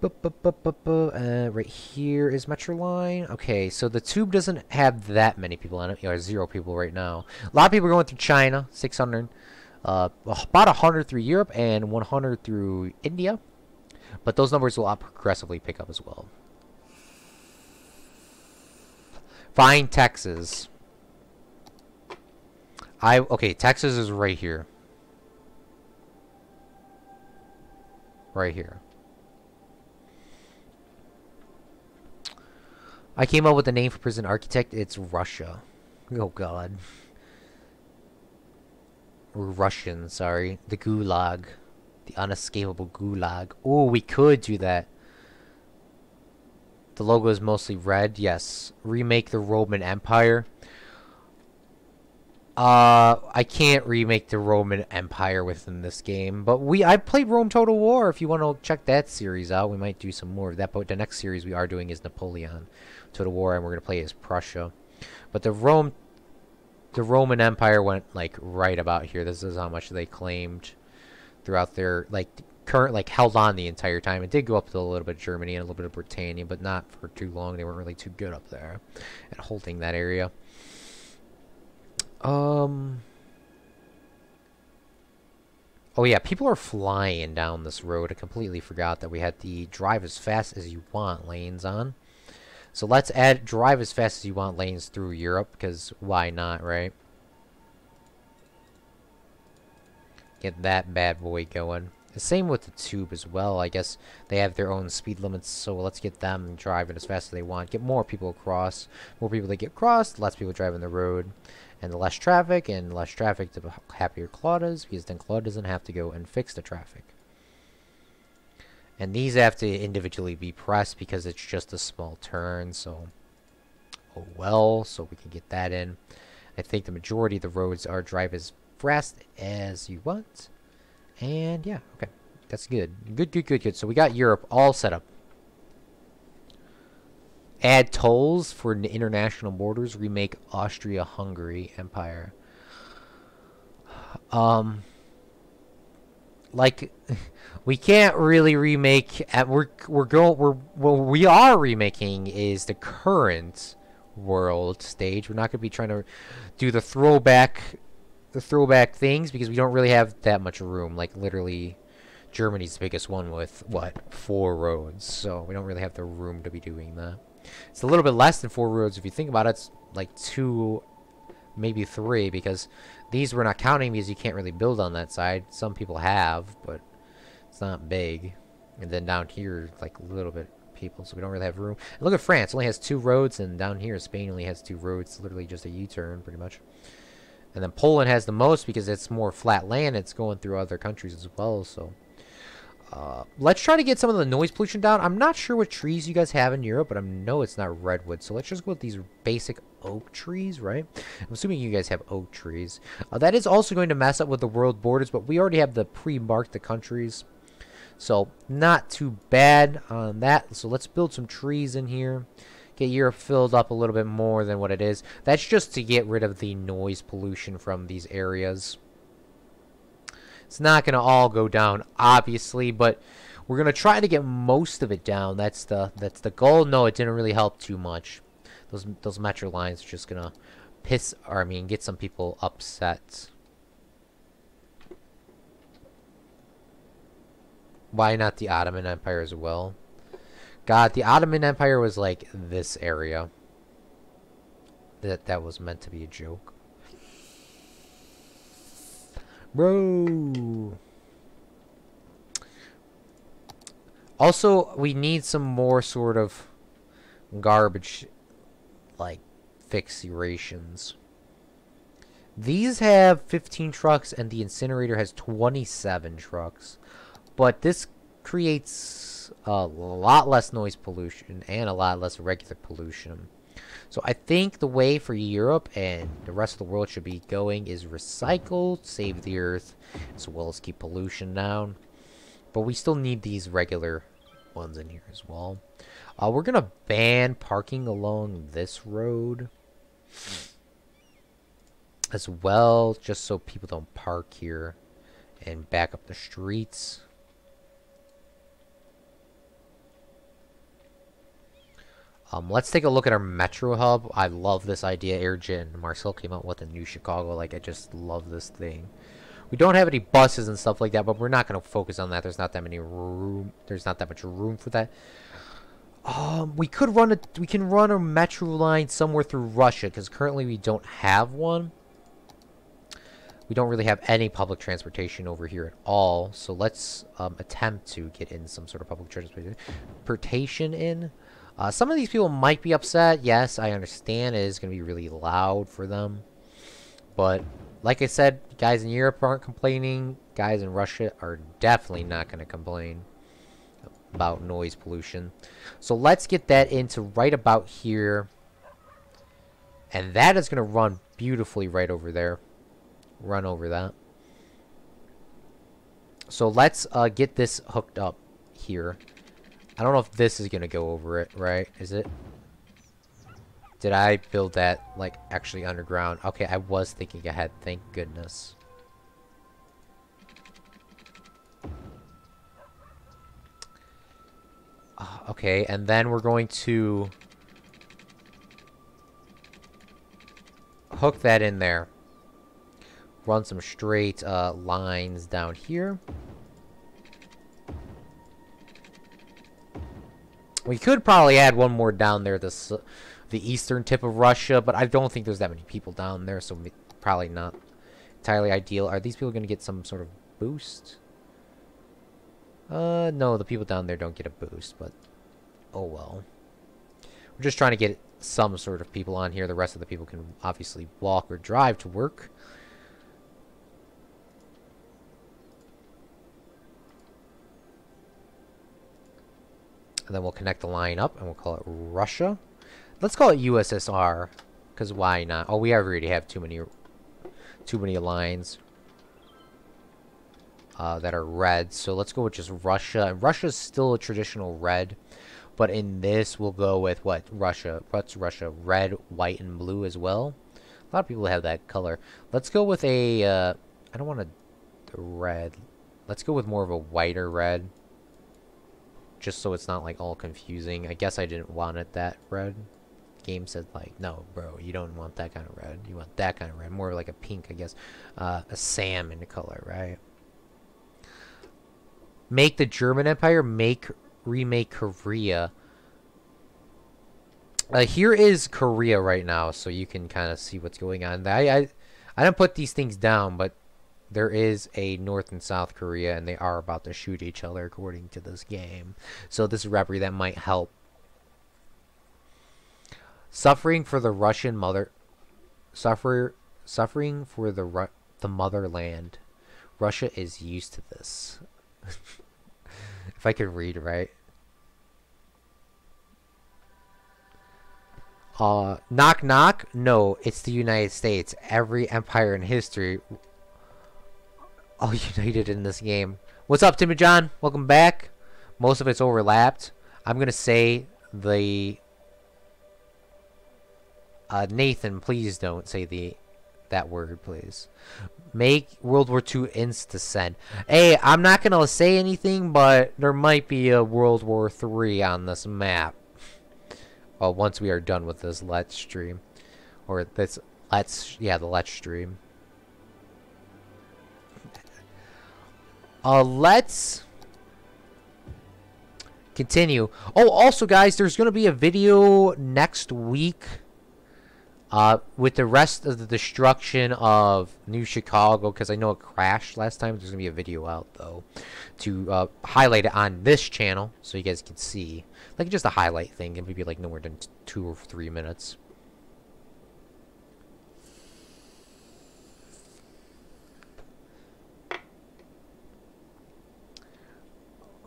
Right here is Metro Line. Okay, so the tube doesn't have that many people on it. 0 people right now. A lot of people are going through China. 600. About 100 through Europe and 100 through India. But those numbers will progressively pick up as well. Find Texas. Okay, Texas is right here. Right here. I came up with a name for prison architect. It's Russia. Oh god. Or Russian, sorry. The Gulag. The unescapable Gulag. Oh, we could do that. The logo is mostly red. Yes. Remake the Roman Empire. I can't remake the Roman Empire within this game, but I played Rome Total War. If you want to check that series out, we might do some more of that. But the next series we are doing is Napoleon Total War, and we're gonna play as Prussia. But the Roman Empire went like right about here. This is how much they claimed throughout their held on the entire time. It did go up to a little bit of Germany and a little bit of Britannia, but not for too long. They weren't really too good up there at holding that area. Oh yeah, people are flying down this road. I completely forgot that we had the drive as fast as you want lanes on. So let's add drive as fast as you want lanes through Europe, because why not, right? Get that bad boy going. The same with the tube as well. I guess they have their own speed limits, so let's get them driving as fast as they want. Get more people across. More people that get across, less people driving the road. And the less traffic, the happier Claude is, because then Claude doesn't have to go and fix the traffic. And these have to individually be pressed because it's just a small turn, so... Oh well, so we can get that in. I think the majority of the roads are drive as fast as you want. And yeah, okay. That's good. Good. So we got Europe all set up. Add tolls for international borders. Remake Austria-Hungary Empire. Like, we can't really remake. What we are remaking is the current world stage. We're not going to be trying to do the throwback things because we don't really have that much room. Like, literally, Germany's the biggest one with what, 4 roads. So we don't really have the room to be doing that. It's a little bit less than 4 roads if you think about it. It's like 2, maybe 3, because these we're not counting because you can't really build on that side. Some people have, but it's not big. And then down here, like a little bit people, so we don't really have room. And look at France, only has 2 roads, and down here Spain only has 2 roads. It's literally just a U-turn, pretty much. And then Poland has the most because it's more flat land. It's going through other countries as well, so... let's try to get some of the noise pollution down. I'm not sure what trees you guys have in Europe, but I know it's not redwood. So let's just go with these basic oak trees, right? I'm assuming you guys have oak trees. That is also going to mess up with the world borders, but we already have the pre-marked the countries. So not too bad on that. So let's build some trees in here. Get Europe filled up a little bit more than what it is. That's just to get rid of the noise pollution from these areas. It's not going to all go down, obviously, but we're going to try to get most of it down. That's the goal. No, it didn't really help too much. Those metro lines are just going to get some people upset. Why not the Ottoman Empire as well? God, the Ottoman Empire was like this area. That was meant to be a joke. Bro. Also, we need some more sort of garbage, like, fixations. These have 15 trucks, and the incinerator has 27 trucks. But this creates a lot less noise pollution and a lot less regular pollution. So I think the way for Europe and the rest of the world should be going is recycle, save the earth, as well as keep pollution down. But we still need these regular ones in here as well. We're going to ban parking along this road as well, just so people don't park here and back up the streets. Let's take a look at our metro hub. I love this idea. Airjet and Marcel came out with a new Chicago. Like, I just love this thing. We don't have any buses and stuff like that, but we're not going to focus on that. There's not that many room. There's not that much room for that. We can run a metro line somewhere through Russia, because currently we don't have one. We don't really have any public transportation over here at all. So let's attempt to get in some sort of public transportation in. Some of these people might be upset. Yes, I understand it is going to be really loud for them. But, like I said, guys in Europe aren't complaining. Guys in Russia are definitely not going to complain about noise pollution. So let's get that into right about here. And that is going to run beautifully right over there. Run over that. So let's get this hooked up here. I don't know if this is going to go over it, right? Is it? Did I build that, like, actually underground? Okay, I was thinking ahead. Thank goodness. Okay, and then we're going to hook that in there. Run some straight lines down here. We could probably add one more down there, the eastern tip of Russia, but I don't think there's that many people down there, so probably not entirely ideal. Are these people going to get some sort of boost? No, the people down there don't get a boost, but oh well. We're just trying to get some sort of people on here. The rest of the people can obviously walk or drive to work. And then we'll connect the line up and we'll call it Russia. Let's call it USSR, because why not? Oh, we already have too many lines that are red. So let's go with just Russia. And Russia's still a traditional red, but in this we'll go with what? Russia. What's Russia? Red, white, and blue as well. A lot of people have that color. Let's go with a I don't want a red. Let's go with more of a whiter red, just so it's not like all confusing. I guess I didn't want it that red. Game said like, no bro, you don't want that kind of red, you want that kind of red, more like a pink, I guess. A salmon color, right? Make the German Empire, remake Korea. Here is Korea right now, so you can kind of see what's going on. I didn't put these things down, but there is a North and South Korea, and they are about to shoot each other according to this game. So this is rapidly that might help. Suffering for the Russian mother, suffering for the motherland. Russia is used to this. If I could read right. Knock knock. No, it's the United States. Every empire in history all united in this game. What's up, Timmy John? Welcome back. Most of it's overlapped. I'm gonna say the Nathan, please don't say that word, please. Make World War II insta-send. Hey, I'm not gonna say anything, but there might be a World War III on this map. Well, once we are done with this Let's stream, or this the Let's stream. Let's continue. Oh, also, guys, there's gonna be a video next week. With the rest of the destruction of New Chicago, because I know it crashed last time. There's going to be a video out, though, to highlight it on this channel, so you guys can see. Like, just a highlight thing. It would be, like, nowhere than 2 or 3 minutes.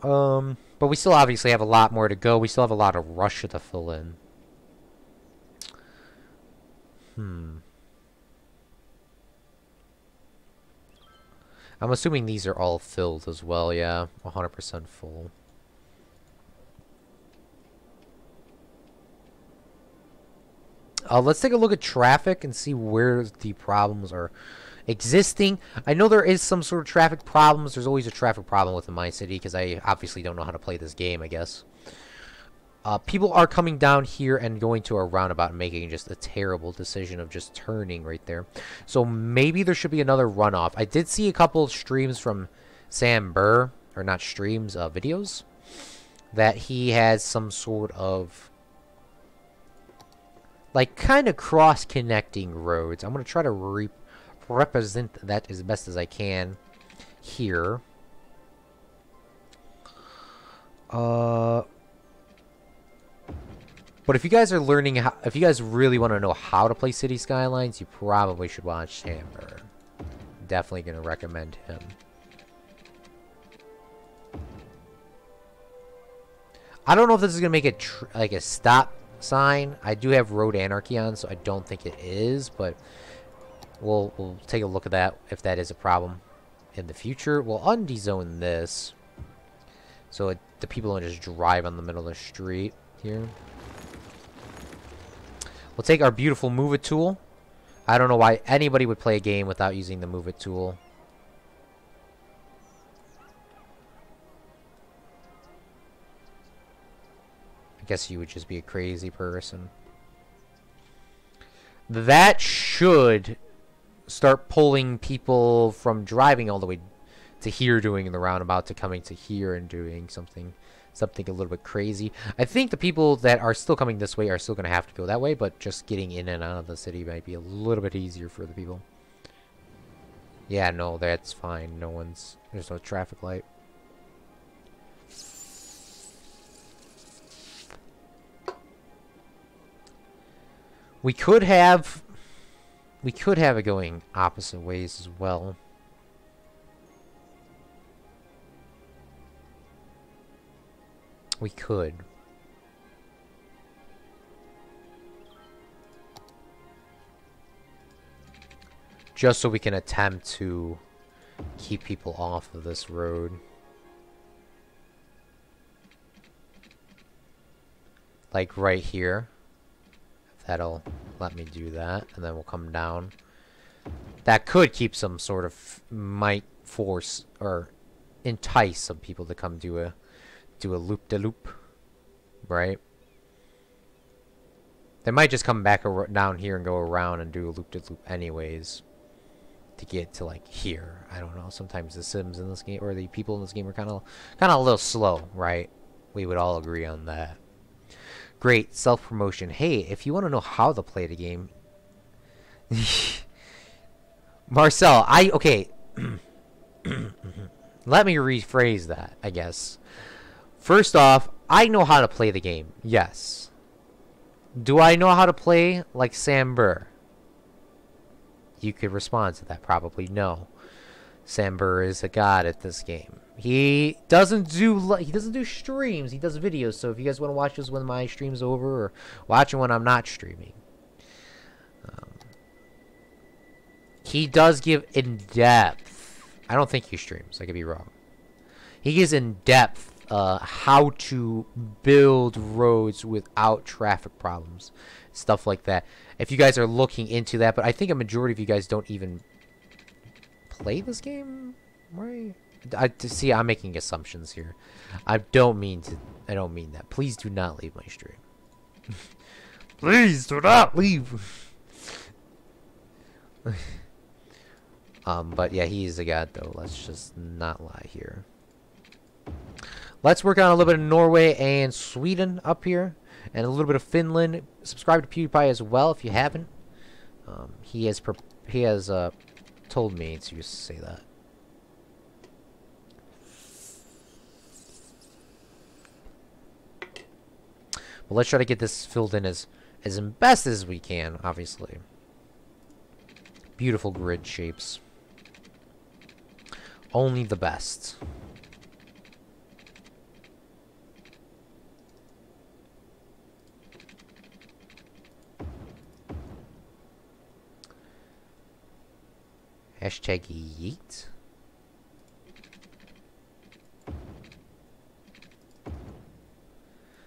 But we still obviously have a lot more to go. We still have a lot of Russia to fill in. I'm assuming these are all filled as well, yeah. 100% full. Let's take a look at traffic and see where the problems are existing. I know there is some sort of traffic problems. There's always a traffic problem within my city, because I obviously don't know how to play this game, I guess. People are coming down here and going to a roundabout and making just a terrible decision of just turning right there. So maybe there should be another runoff. I did see a couple streams from Sam Burr, or not streams, videos, that he has some sort of, like, kind of cross-connecting roads. I'm going to try to represent that as best as I can here. But if you guys are learning how, if you guys really want to know how to play City Skylines, you probably should watch Sam Burr. Definitely going to recommend him. I don't know if this is going to make it like a stop sign. I do have Road Anarchy on, so I don't think it is, but we'll take a look at that if that is a problem in the future. We'll undezone this, so the people don't just drive on the middle of the street here. We'll take our beautiful Move It tool. I don't know why anybody would play a game without using the Move It tool. I guess you would just be a crazy person. That should start pulling people from driving all the way to here doing the roundabout to coming to here and doing something a little bit crazy. I think the people that are still coming this way are still going to have to go that way, but just getting in and out of the city might be a little bit easier for the people. Yeah, no, that's fine. No one's... There's no traffic light. We could have... We could have it going opposite ways as well. We could. Just so we can attempt to keep people off of this road. Like right here. If that'll let me do that. And then we'll come down. That could keep some sort of might force or entice some people to come do a loop-de-loop. Right? They might just come back down here and go around and do a loop-de-loop anyways. To get to like here. I don't know. Sometimes the Sims in this game or the people in this game are kind of a little slow, right? We would all agree on that. Great self-promotion. Hey, if you want to know how to play the game, Marcel, okay. Let me rephrase that, I guess. First off, I know how to play the game. Yes. Do I know how to play like Sam Burr? You could respond to that. Probably no. Sam Burr is a god at this game. He doesn't do streams. He does videos. So if you guys want to watch this when my stream's over, or watching when I'm not streaming, he does give in depth. I don't think he streams. I could be wrong. He gives in depth how to build roads without traffic problems, stuff like that. If you guys are looking into that, but I think a majority of you guys don't even play this game, right? See, I'm making assumptions here. I don't mean that. Please do not leave my stream. Please do not leave. But yeah, he is a god though. Let's just not lie here. Let's work on a little bit of Norway and Sweden up here. And a little bit of Finland. Subscribe to PewDiePie as well if you haven't. He has told me to say that. Well, let's try to get this filled in as best as we can, obviously. Beautiful grid shapes. Only the best. Hashtag yeet.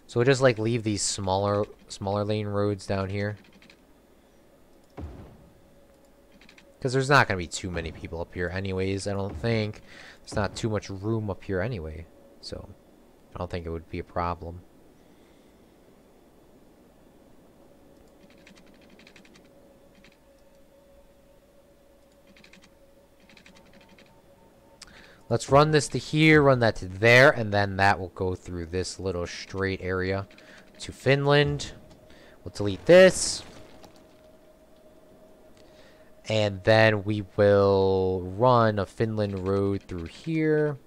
So we'll just like leave these smaller lane roads down here. Because there's not going to be too many people up here anyways, I don't think. There's not too much room up here anyway. So I don't think it would be a problem. Let's run this to here, run that to there, and then that will go through this little straight area to Finland. We'll delete this. And then we will run a Finland road through here.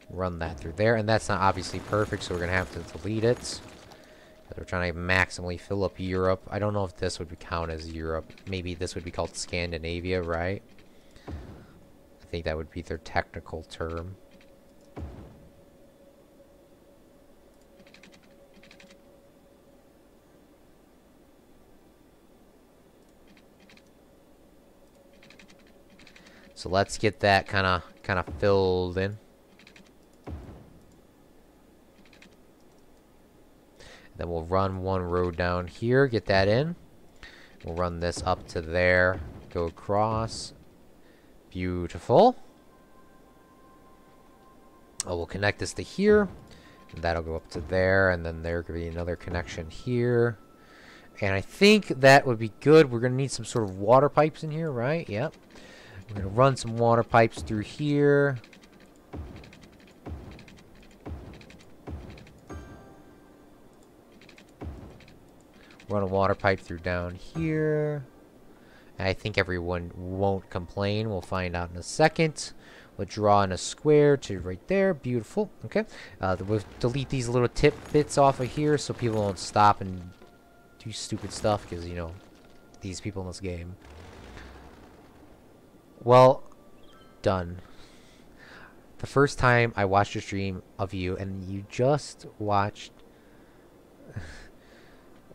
Run that through there, and that's not obviously perfect, so we're going to have to delete it. We're trying to maximally fill up Europe. I don't know if this would count as Europe. Maybe this would be called Scandinavia, right? I think that would be their technical term. So let's get that kind of filled in. Then we'll run one road down here, get that in. We'll run this up to there, go across. Beautiful. Oh, we'll connect this to here. And that'll go up to there, and then there could be another connection here. And I think that would be good. We're going to need some sort of water pipes in here, right? Yep. We're going to run some water pipes through here. Run a water pipe through down here. And I think everyone won't complain. We'll find out in a second. We'll draw in a square to right there. Beautiful. Okay. We'll delete these little tidbits off of here so people won't stop and do stupid stuff because, you know, these people in this game. Well, done. The first time I watched a stream of you and you just watched...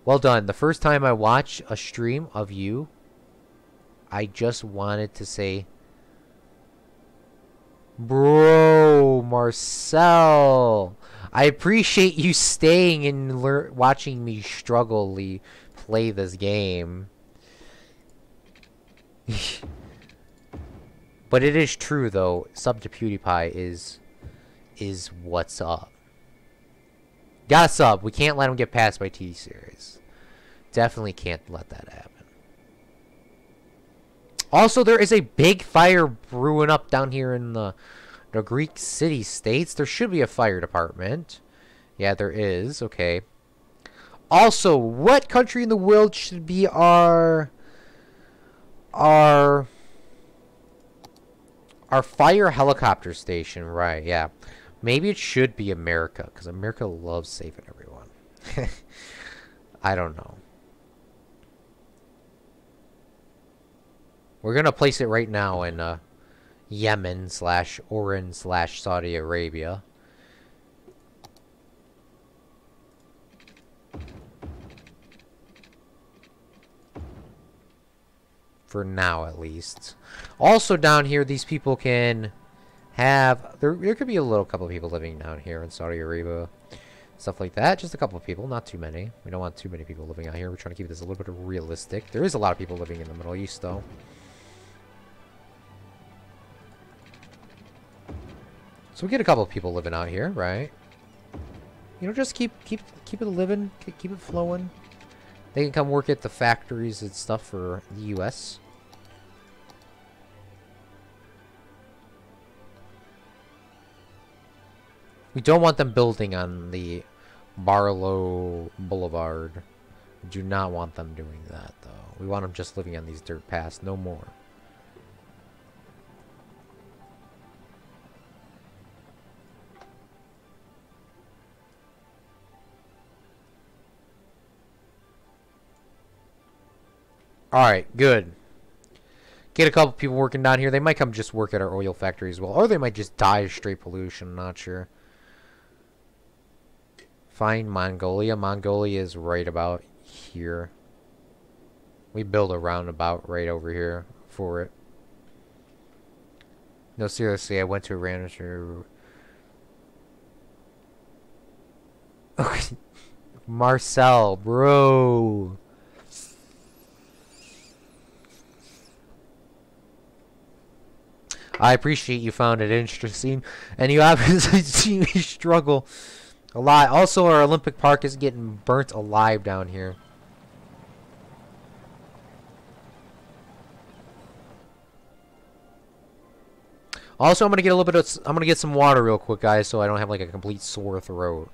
Well done. The first time I watched a stream of you, I just wanted to say... Bro, Marcel, I appreciate you staying and watching me struggling play this game. But it is true, though. Sub to PewDiePie is what's up. Gotta sub. We can't let him get passed by T-Series. Definitely can't let that happen. Also, there is a big fire brewing up down here in the Greek city-states. There should be a fire department. Yeah, there is. Okay. Also, what country in the world should be our fire helicopter station? Right, yeah. Maybe it should be America, because America loves saving everyone. I don't know. We're going to place it right now in Yemen / Oran / Saudi Arabia. For now, at least. Also down here, these people can have... There could be a couple of people living down here in Saudi Arabia. Stuff like that. Just a couple of people, not too many. We don't want too many people living out here. We're trying to keep this a little bit realistic. There is a lot of people living in the Middle East, though. So we get a couple of people living out here, right? You know, just keep it living, keep it flowing. They can come work at the factories and stuff for the U.S. We don't want them building on the Barlow Boulevard. We do not want them doing that, though. We want them just living on these dirt paths, no more. Alright, good. Get a couple people working down here. They might come just work at our oil factory as well. Or they might just die of straight pollution. I'm not sure. Find Mongolia. Mongolia is right about here. We build a roundabout right over here for it. No, seriously, I went to a random... Marcel, bro. I appreciate you found it interesting, and you obviously see me struggle a lot. Also, our Olympic Park is getting burnt alive down here. Also, I'm gonna get a little bit of, I'm gonna get some water real quick, guys, so I don't have like a complete sore throat.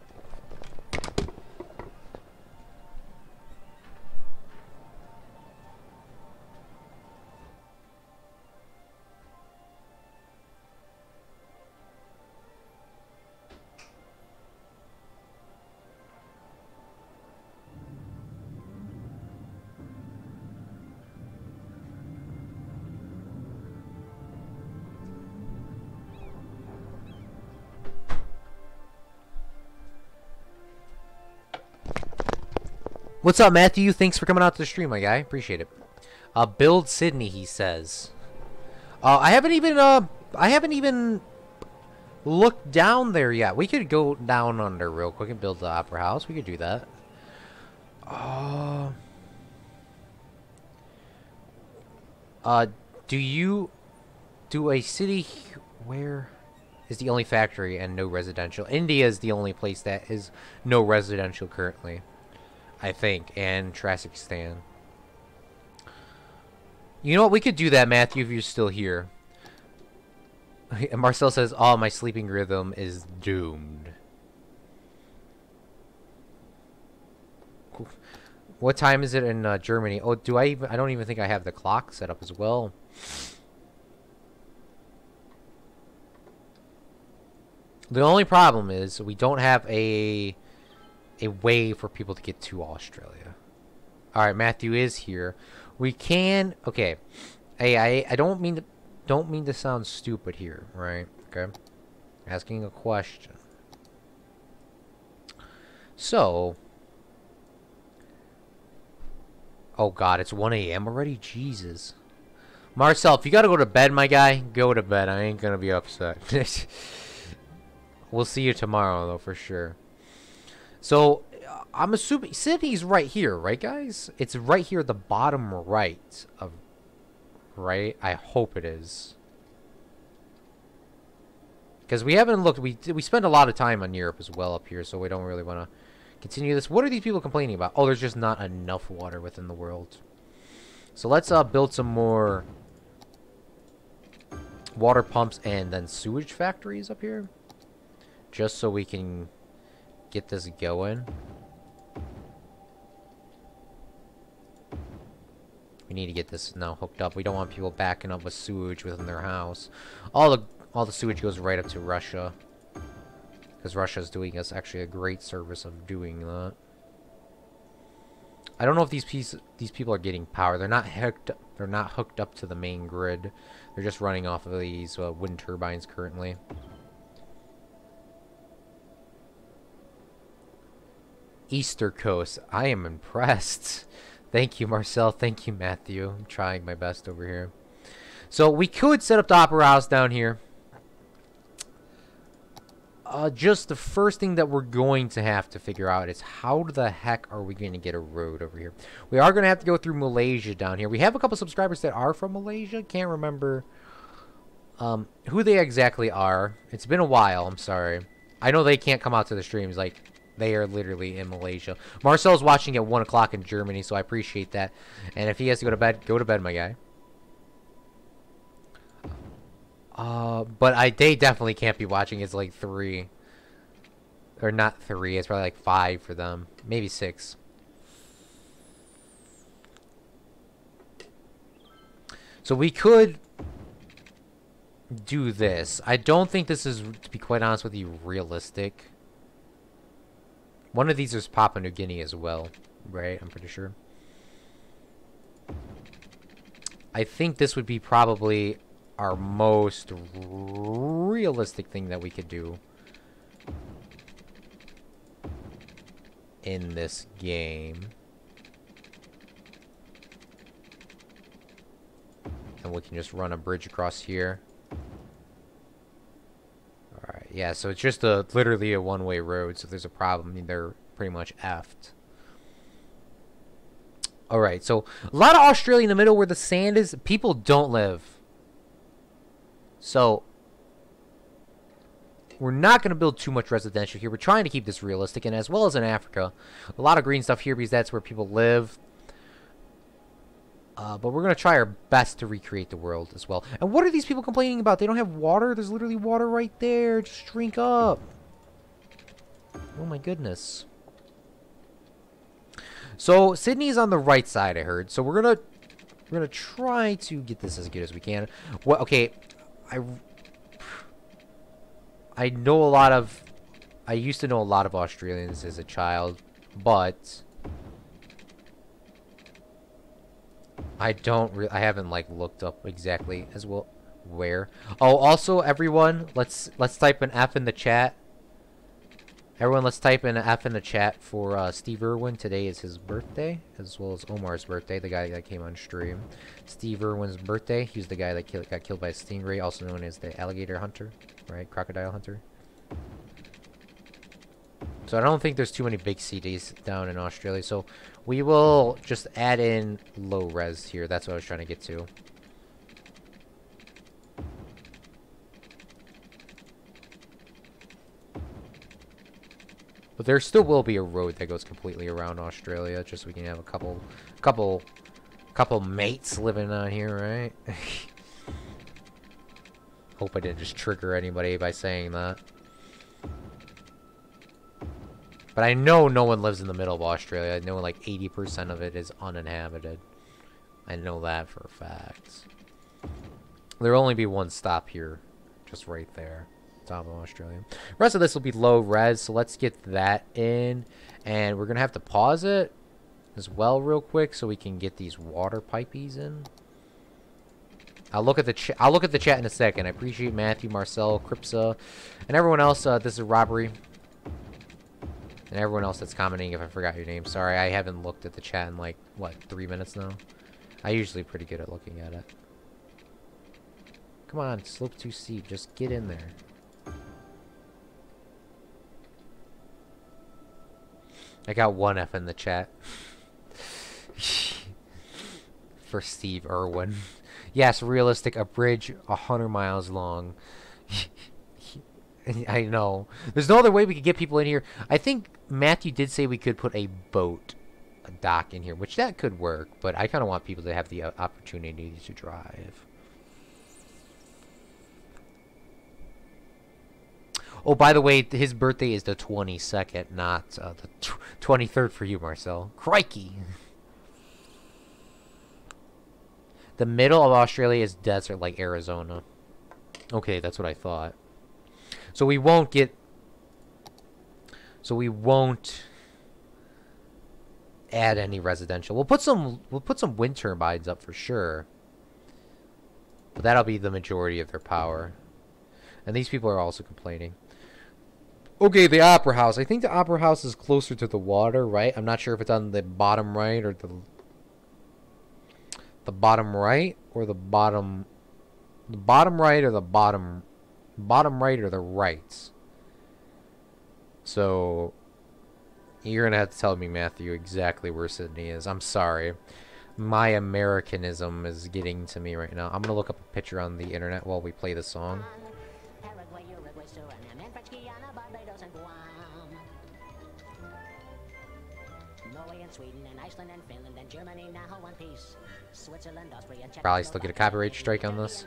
What's up, Matthew? Thanks for coming out to the stream, my guy. Appreciate it. Build Sydney, he says. I haven't even looked down there yet. We could go down under real quick and build the opera house. We could do that. Do you do a city where is the only factory and no residential? India is the only place that is no residential currently, I think, and Kazakhstan. You know what? We could do that, Matthew, if you're still here. And Marcel says, "Oh, my sleeping rhythm is doomed." What time is it in Germany? Oh, do I even... I don't even think I have the clock set up as well. The only problem is we don't have a way for people to get to Australia. All right, Matthew is here. We can... Okay. Hey, I don't mean to sound stupid here, right? Okay. Asking a question. So... Oh god, it's 1 a.m. already? Jesus. Marcel, if you gotta go to bed, my guy, go to bed. I ain't gonna be upset. We'll see you tomorrow, though, for sure. So, I'm assuming Sydney's right here, right, guys? It's right here at the bottom right of... Right? I hope it is. Because we haven't looked... We spend a lot of time on Europe as well up here, so we don't really want to... continue this. What are these people complaining about? Oh, there's just not enough water within the world. So let's build some more water pumps and then sewage factories up here. Just so we can get this going. We need to get this now hooked up. We don't want people backing up with sewage within their house. All the sewage goes right up to Russia. Because Russia's doing us actually a great service of doing that. I don't know if these people are getting power. They're not hooked up to the main grid. They're just running off of these wind turbines currently. Easter Coast. I am impressed. Thank you, Marcel. Thank you, Matthew. I'm trying my best over here. So we could set up the Opera House down here. Just the first thing that we're going to have to figure out is how the heck are we going to get a road over here? We are going to have to go through Malaysia down here. We have a couple subscribers that are from Malaysia. Can't remember who they exactly are. It's been a while. I'm sorry. I know they can't come out to the streams. Like, they are literally in Malaysia. Marcel's watching at 1 o'clock in Germany, so I appreciate that. And if he has to go to bed, my guy. But they definitely can't be watching. It's like 3. Or not 3, it's probably like 5 for them. Maybe 6. So we could do this. I don't think this is, to be quite honest with you, realistic. One of these is Papua New Guinea as well, right? I'm pretty sure. I think this would be probably our most realistic thing that we could do in this game. And we can just run a bridge across here. Alright, yeah, so it's just literally a one-way road, so if there's a problem, they're pretty much effed. Alright, so a lot of Australia in the middle where the sand is, people don't live. So, we're not going to build too much residential here. We're trying to keep this realistic, and as well as in Africa. A lot of green stuff here because that's where people live. But we're going to try our best to recreate the world as well. And what are these people complaining about? They don't have water? There's literally water right there. Just drink up. Oh my goodness. So, Sydney's on the right side, I heard. So we're gonna try to get this as good as we can. Well, okay. I know a lot of... I used to know a lot of Australians as a child, but I haven't like looked up exactly as well where. Oh, also everyone, let's type an F in the chat. Everyone, let's type in an F in the chat for Steve Irwin. Today is his birthday, as well as Omar's birthday, the guy that came on stream. Steve Irwin's birthday. He's the guy that got killed by a stingray, also known as the alligator hunter, right? Crocodile hunter. So I don't think there's too many big cities down in Australia. So we will just add in low res here. That's what I was trying to get to. But there still will be a road that goes completely around Australia, just so we can have a couple mates living on here, right? Hope I didn't just trigger anybody by saying that. But I know no one lives in the middle of Australia. I know like 80% of it is uninhabited. I know that for a fact. There'll only be one stop here. Just right there. Top of Australia. The rest of this will be low res, so let's get that in. And we're going to have to pause it as well real quick so we can get these water pipies in. I'll look at the chat in a second. I appreciate Matthew, Marcel, Cripsa, and everyone else. This is Robbery. And everyone else that's commenting, if I forgot your name. Sorry, I haven't looked at the chat in like, what, 3 minutes now? I'm usually pretty good at looking at it. Come on, slope too steep. Just get in there. I got one F in the chat. For Steve Irwin. Yes, realistic. A bridge 100 miles long. I know. There's no other way we could get people in here. I think Matthew did say we could put a boat, a dock in here, which that could work. But I kind of want people to have the opportunity to drive. Oh, by the way, his birthday is the 22nd, not the 23rd for you, Marcel. Crikey! The middle of Australia is desert like Arizona. Okay, that's what I thought. So we won't get... So we won't add any residential. We'll put some wind turbines up for sure. But that'll be the majority of their power. And these people are also complaining. Okay, the Opera House. I think the Opera House is closer to the water, right? I'm not sure if it's on the bottom right or the bottom right or the bottom right or the bottom right or the right. So you're gonna have to tell me, Matthew, exactly where Sydney is. I'm sorry. My Americanism is getting to me right now. I'm gonna look up a picture on the internet while we play the song. Sweden and Iceland and Finland and Germany now one piece. Switzerland, Austria, Czech, Probably still get a copyright strike on this.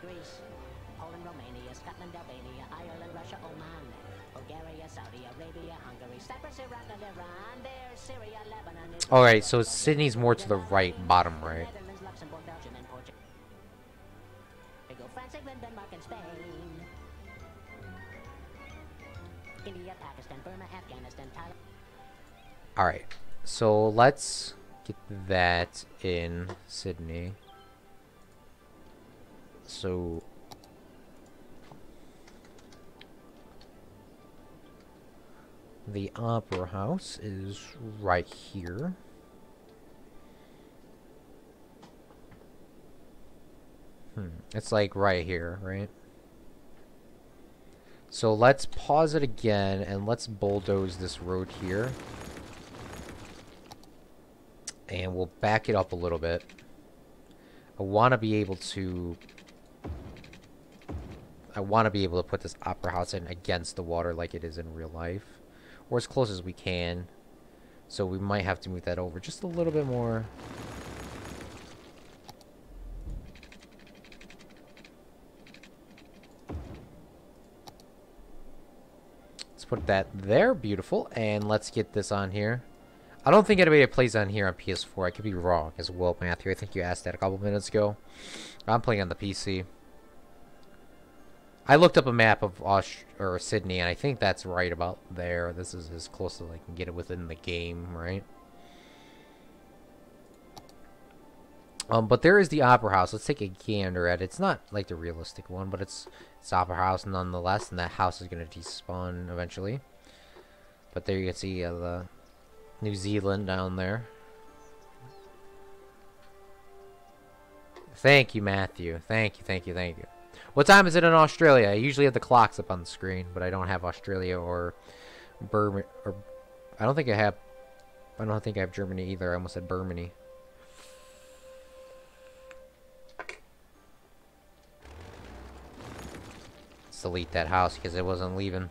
Poland, Romania, Scotland, Albania, Ireland, Russia, Oman, Bulgaria, Saudi Arabia, Hungary, Cyprus, Iraq, and Iran. There's Syria, Lebanon. Alright, so Sydney's more to the right, bottom right. Netherlands, Luxembourg, Belgium, and Portugal. France, England, Denmark, and Spain. India, Pakistan, Burma, Afghanistan, Thailand. Alright. So let's get that in Sydney. So the Opera House is right here. It's like right here, right? So let's pause it again and let's bulldoze this road here. And we'll back it up a little bit. I want to be able to put this Opera House in against the water like it is in real life. Or as close as we can. So we might have to move that over just a little bit more. Let's put that there. Beautiful. And let's get this on here. I don't think anybody plays on here on PS4. I could be wrong as well, Matthew. I think you asked that a couple minutes ago. I'm playing on the PC. I looked up a map of Sydney, and I think that's right about there. This is as close as I can get it within the game, right? But there is the Opera House. Let's take a gander at it. It's not like the realistic one, but it's Opera House nonetheless, and that house is going to despawn eventually. But there you can see the New Zealand down there. Thank you, Matthew. Thank you. What time is it in Australia? I usually have the clocks up on the screen, but I don't have Australia or Burma. Or I don't think I have Germany either. I almost said Burmany. Let's delete that house because it wasn't leaving.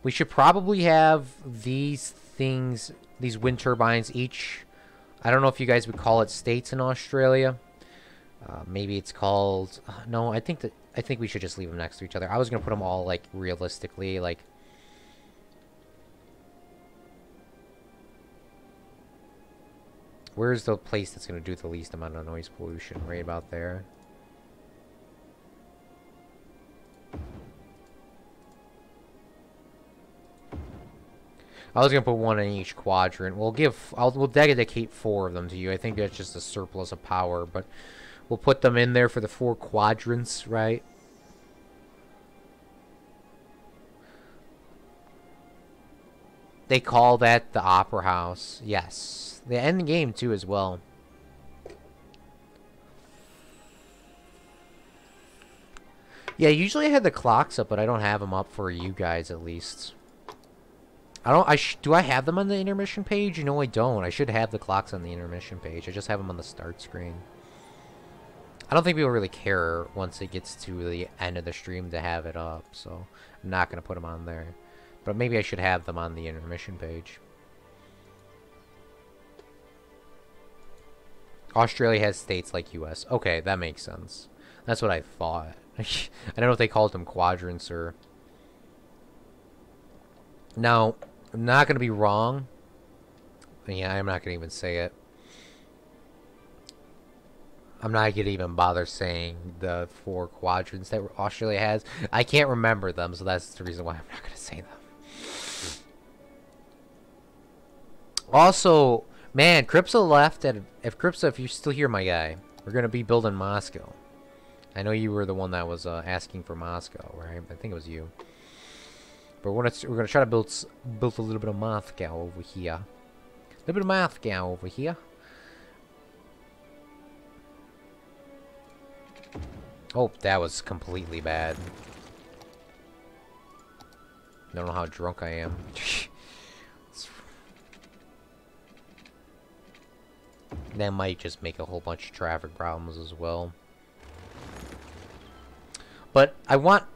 We should probably have these things, these wind turbines each. I don't know if you guys would call it states in Australia. Maybe it's called... no, I think that I think we should just leave them next to each other. I was gonna put them all like realistically, like. Where's the place that's gonna do the least amount of noise pollution? Right about there. I was gonna put one in each quadrant. We'll dedicate 4 of them to you. I think that's just a surplus of power, but we'll put them in there for the 4 quadrants, right? They call that the Opera House. Yes. The end game too as well. Yeah, usually I had the clocks up, but I don't have them up for you guys at least. Do I have them on the intermission page? No, I don't. I should have the clocks on the intermission page. I just have them on the start screen. I don't think people really care once it gets to the end of the stream to have it up, so I'm not going to put them on there. But maybe I should have them on the intermission page. Australia has states like US. Okay, that makes sense. That's what I thought. I don't know if they called them quadrants or... Now, I'm not going to be wrong. Yeah, I'm not going to even say it. I'm not going to even bother saying the 4 quadrants that Australia has. I can't remember them, so that's the reason why I'm not going to say them. Also, man, Cripsa left. Cripsa, if you're still here, my guy, we're going to be building Moscow. I know you were the one that was asking for Moscow, right? I think it was you. But we're gonna try to build a little bit of Moscow over here. A little bit of Moscow over here. Oh, that was completely bad. I don't know how drunk I am. That might just make a whole bunch of traffic problems as well. But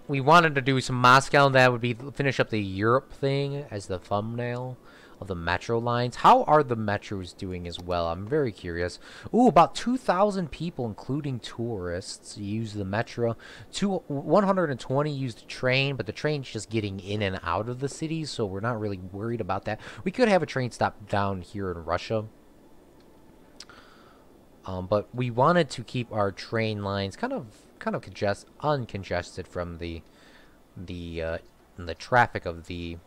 we wanted to do some Moscow, and that would be finish up the Europe thing as the thumbnail of the metro lines. How are the metros doing as well? I'm very curious. Ooh, about 2,000 people, including tourists, use the metro. 120 use the train, but the train's just getting in and out of the city, so we're not really worried about that. We could have a train stop down here in Russia. But we wanted to keep our train lines kind of uncongested from the traffic of the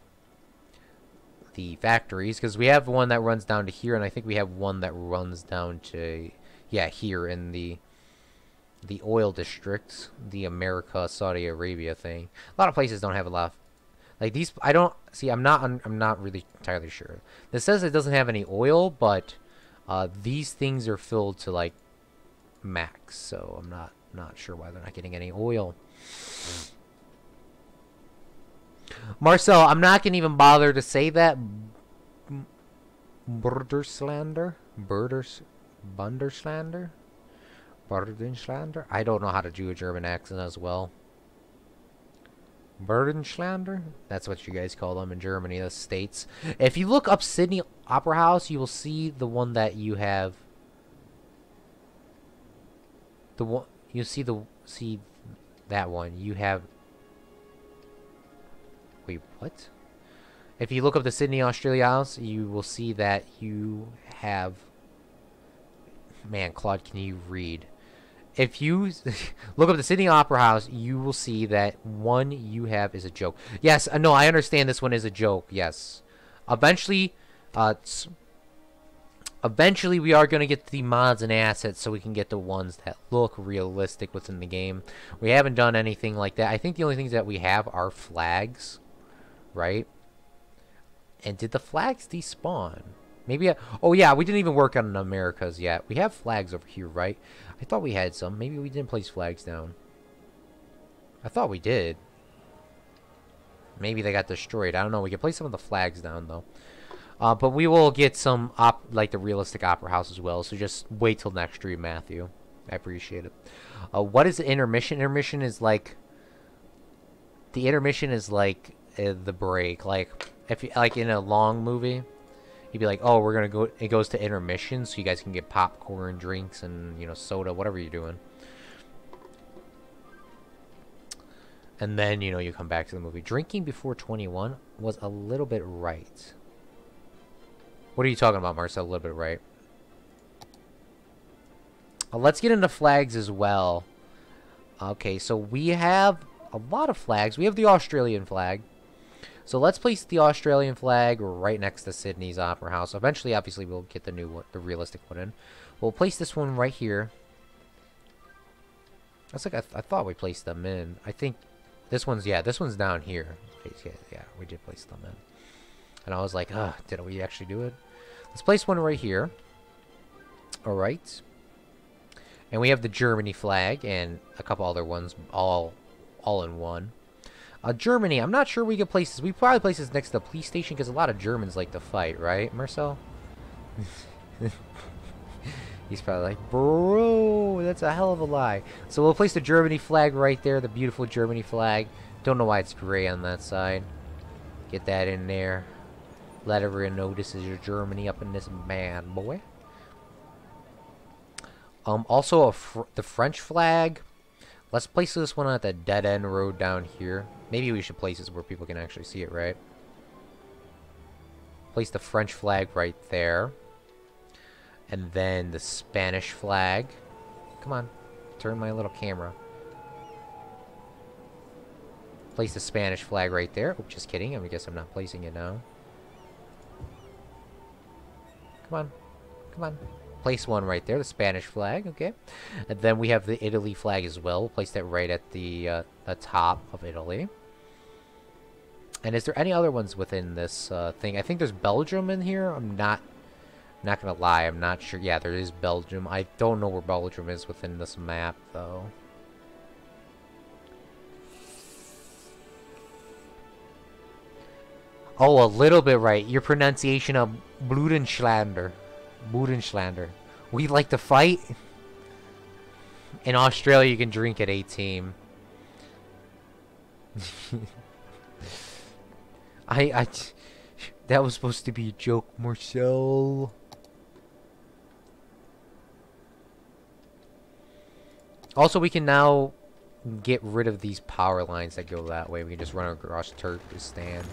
factories, because we have one that runs down to here, and I think we have one that runs down to here in the oil district, the America Saudi Arabia thing. A lot of places don't have a lot of, like these. I don't see. I'm not really entirely sure. This says it doesn't have any oil, but these things are filled to like max, so I'm not sure why they're not getting any oil. Marcel, I'm not gonna even bother to say that. Bunderslander? Bunderslander? I don't know how to do a German accent as well. Burdenschlander? That's what you guys call them in Germany, the States. If you look up Sydney Opera House, you will see the one that you have. The one you see that one. You have. Wait, what? If you look up the Sydney Australia House, you will see that you have. Man, Claude, can you read? If you look up the Sydney Opera House, you will see that one you have is a joke. Yes, no, I understand this one is a joke. Yes, eventually we are going to get the mods and assets so we can get the ones that look realistic within the game. We haven't done anything like that. I think the only things that we have are flags, right? And did the flags despawn? Maybe. Oh yeah, we didn't even work on Americas yet. We have flags over here, right? I thought we had some. Maybe we didn't place flags down. I thought we did. Maybe they got destroyed. I don't know. We can place some of the flags down though. But we will get some like the realistic opera house as well. So just wait till next stream, Matthew. I appreciate it. What is the intermission? Intermission is like the break. Like if you, like in a long movie, you'd be like, oh, we're gonna go. It goes to intermission, so you guys can get popcorn, drinks, and soda, whatever you're doing. And then, you know, you come back to the movie. Drinking before 21 was a little bit right. What are you talking about, Marcel? A little bit right. Let's get into flags as well. Okay, so we have a lot of flags. We have the Australian flag. So let's place the Australian flag right next to Sydney's Opera House. Eventually, obviously, we'll get the new one, the realistic one in. We'll place this one right here. That's like I thought we placed them in. I think this one's, yeah, this one's down here. Yeah, we did place them in. And I was like, did we actually do it? Let's place one right here. All right. And we have the Germany flag and a couple other ones all in one. Germany, I'm not sure we could place this. We probably place this next to the police station because a lot of Germans like to fight, right, Marcel? He's probably like, bro, that's a hell of a lie. So we'll place the Germany flag right there, the beautiful Germany flag. Don't know why it's gray on that side. Get that in there. Let everyone know this is your Germany up in this man, boy. Also, the French flag. Let's place this one at the dead-end road down here. Maybe we should place this where people can actually see it, right? Place the French flag right there. And then the Spanish flag. Come on. Turn my little camera. Place the Spanish flag right there. Oh, just kidding. I guess I'm not placing it now. Come on. Come on. Place one right there, the Spanish flag, okay. And then we have the Italy flag as well. We'll place that right at the top of Italy. And is there any other ones within this thing? I think there's Belgium in here. I'm not gonna lie, I'm not sure. Yeah, there is Belgium. I don't know where Belgium is within this map, though. Oh, a little bit right. Your pronunciation of Bludenschlander. Budenschlander. We like to fight. In Australia, you can drink at 18. That was supposed to be a joke, Marcel. Also, we can now get rid of these power lines that go that way. We can just run across Turkestan.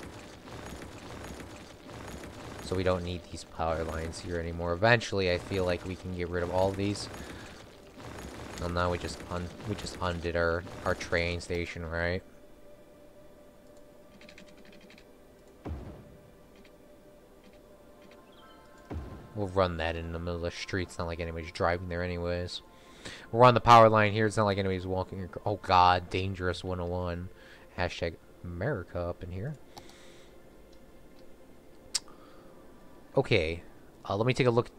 So we don't need these power lines here anymore. Eventually, I feel like we can get rid of all of these. Well, now we just undid our train station, right? We'll run that in the middle of the street. It's not like anybody's driving there anyways. We're on the power line here. It's not like anybody's walking. Oh God, dangerous 101. Hashtag America up in here. Okay, let me take a look.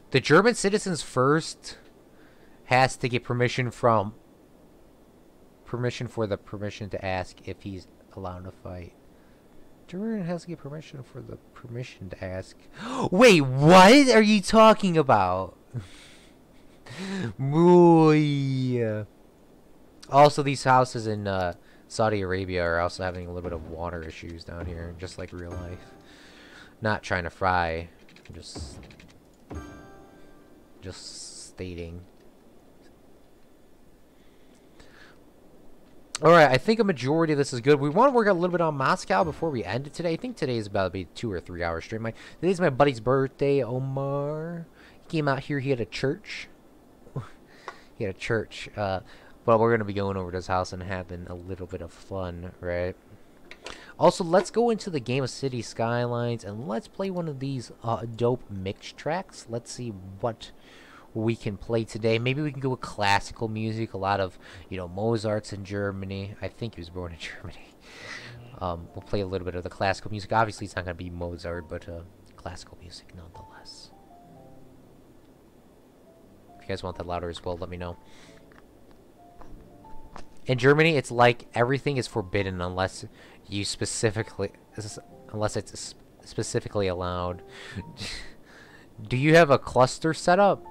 The German citizens first has to get permission for the permission to ask if he's allowed to fight. German has to get permission for the permission to ask. Wait, what are you talking about? Boy. Also, these houses in Saudi Arabia are also having a little bit of water issues down here, just like real life. Not trying to fry, I'm just stating. Alright, I think a majority of this is good. We want to work a little bit on Moscow before we end it today. I think today is about to be 2 or 3 hours straight. Today's my buddy's birthday, Omar. He came out here, he had a church. He had a church. But we're going to be going over to his house and having a little bit of fun, right? Also, let's go into the game of City Skylines and let's play one of these dope mix tracks. Let's see what we can play today. Maybe we can go with classical music. A lot of, you know, Mozart's in Germany. I think he was born in Germany. We'll play a little bit of the classical music. Obviously, it's not going to be Mozart, but classical music nonetheless. If you guys want that louder as well, let me know. In Germany, it's like everything is forbidden unless you specifically, unless it's specifically allowed. Do you have a cluster set up?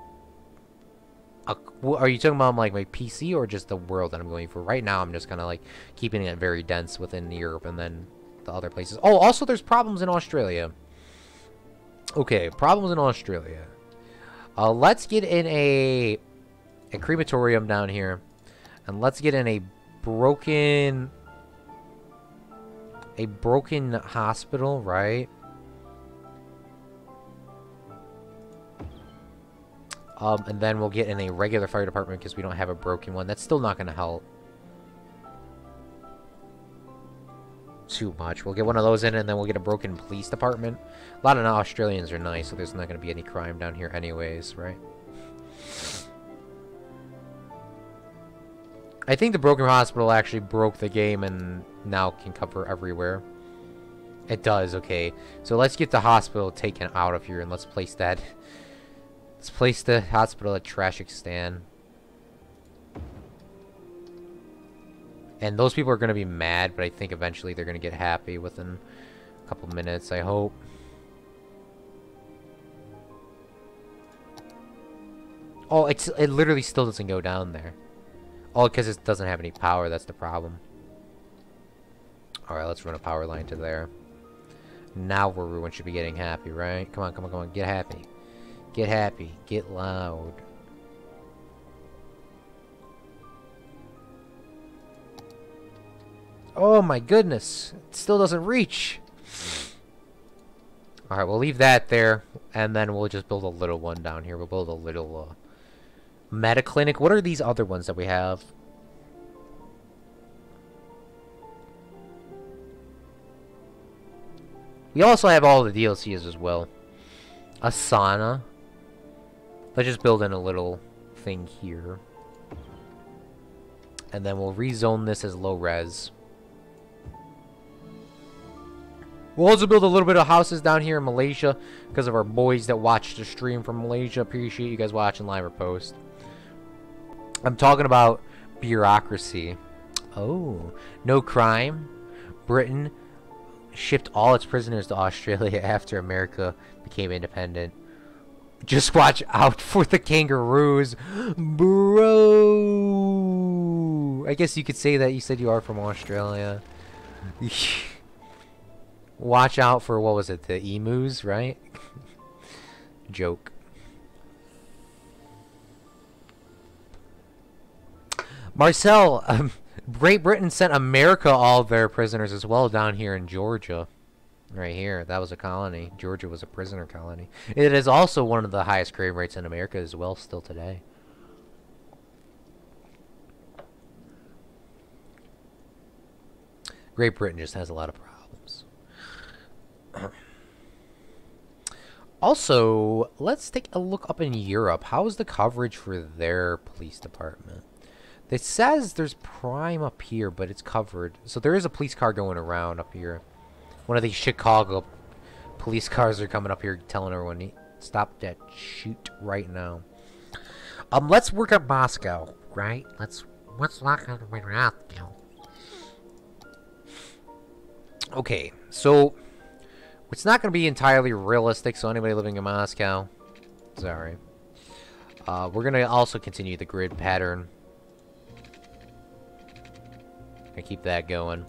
Are you talking about like my PC or just the world that I'm going for? Right now, I'm just kind of like keeping it very dense within Europe and then the other places. Oh, also there's problems in Australia. Okay, problems in Australia. Let's get in a crematorium down here. And let's get in a broken hospital, right? And then we'll get in a regular fire department because we don't have a broken one. That's still not going to help too much. We'll get one of those in, and then we'll get a broken police department. A lot of Australians are nice, so there's not going to be any crime down here anyways, right? I think the broken hospital actually broke the game and now can cover everywhere. It does, okay. So let's get the hospital taken out of here, and let's place that... Let's place the hospital at Trashikistan. And those people are going to be mad, but I think eventually they're going to get happy within a couple minutes, I hope. Oh, it literally still doesn't go down there. Oh, because it doesn't have any power, that's the problem. Alright, let's run a power line to there. Now everyone should be getting happy, right? Come on, come on, come on, get happy. Get happy. Get loud. Oh my goodness. It still doesn't reach. Alright, we'll leave that there. And then we'll just build a little one down here. We'll build a little meta clinic. What are these other ones that we have? We also have all the DLCs as well. A sauna. Let's just build in a little thing here. And then we'll rezone this as low res. We'll also build a little bit of houses down here in Malaysia because of our boys that watch the stream from Malaysia. Appreciate you guys watching live or post. I'm talking about bureaucracy. Oh, no crime. Britain shipped all its prisoners to Australia after America became independent. Just watch out for the kangaroos, bro. I guess you could say that. You said you are from Australia. Watch out for, what was it, the emus, right? Joke. Marcel, Great Britain sent America all their prisoners as well down here in Georgia. Right here. That was a colony. Georgia was a prisoner colony. It is also one of the highest crime rates in America as well still today. Great Britain just has a lot of problems. Also, let's take a look up in Europe. How is the coverage for their police department? It says there's crime up here, but it's covered. So there is a police car going around up here. One of these Chicago police cars are coming up here telling everyone, stop that shoot right now. Let's work at Moscow, right? Let's lock on Moscow. Okay, so it's not going to be entirely realistic, so anybody living in Moscow, sorry. We're going to also continue the grid pattern. Gonna keep that going.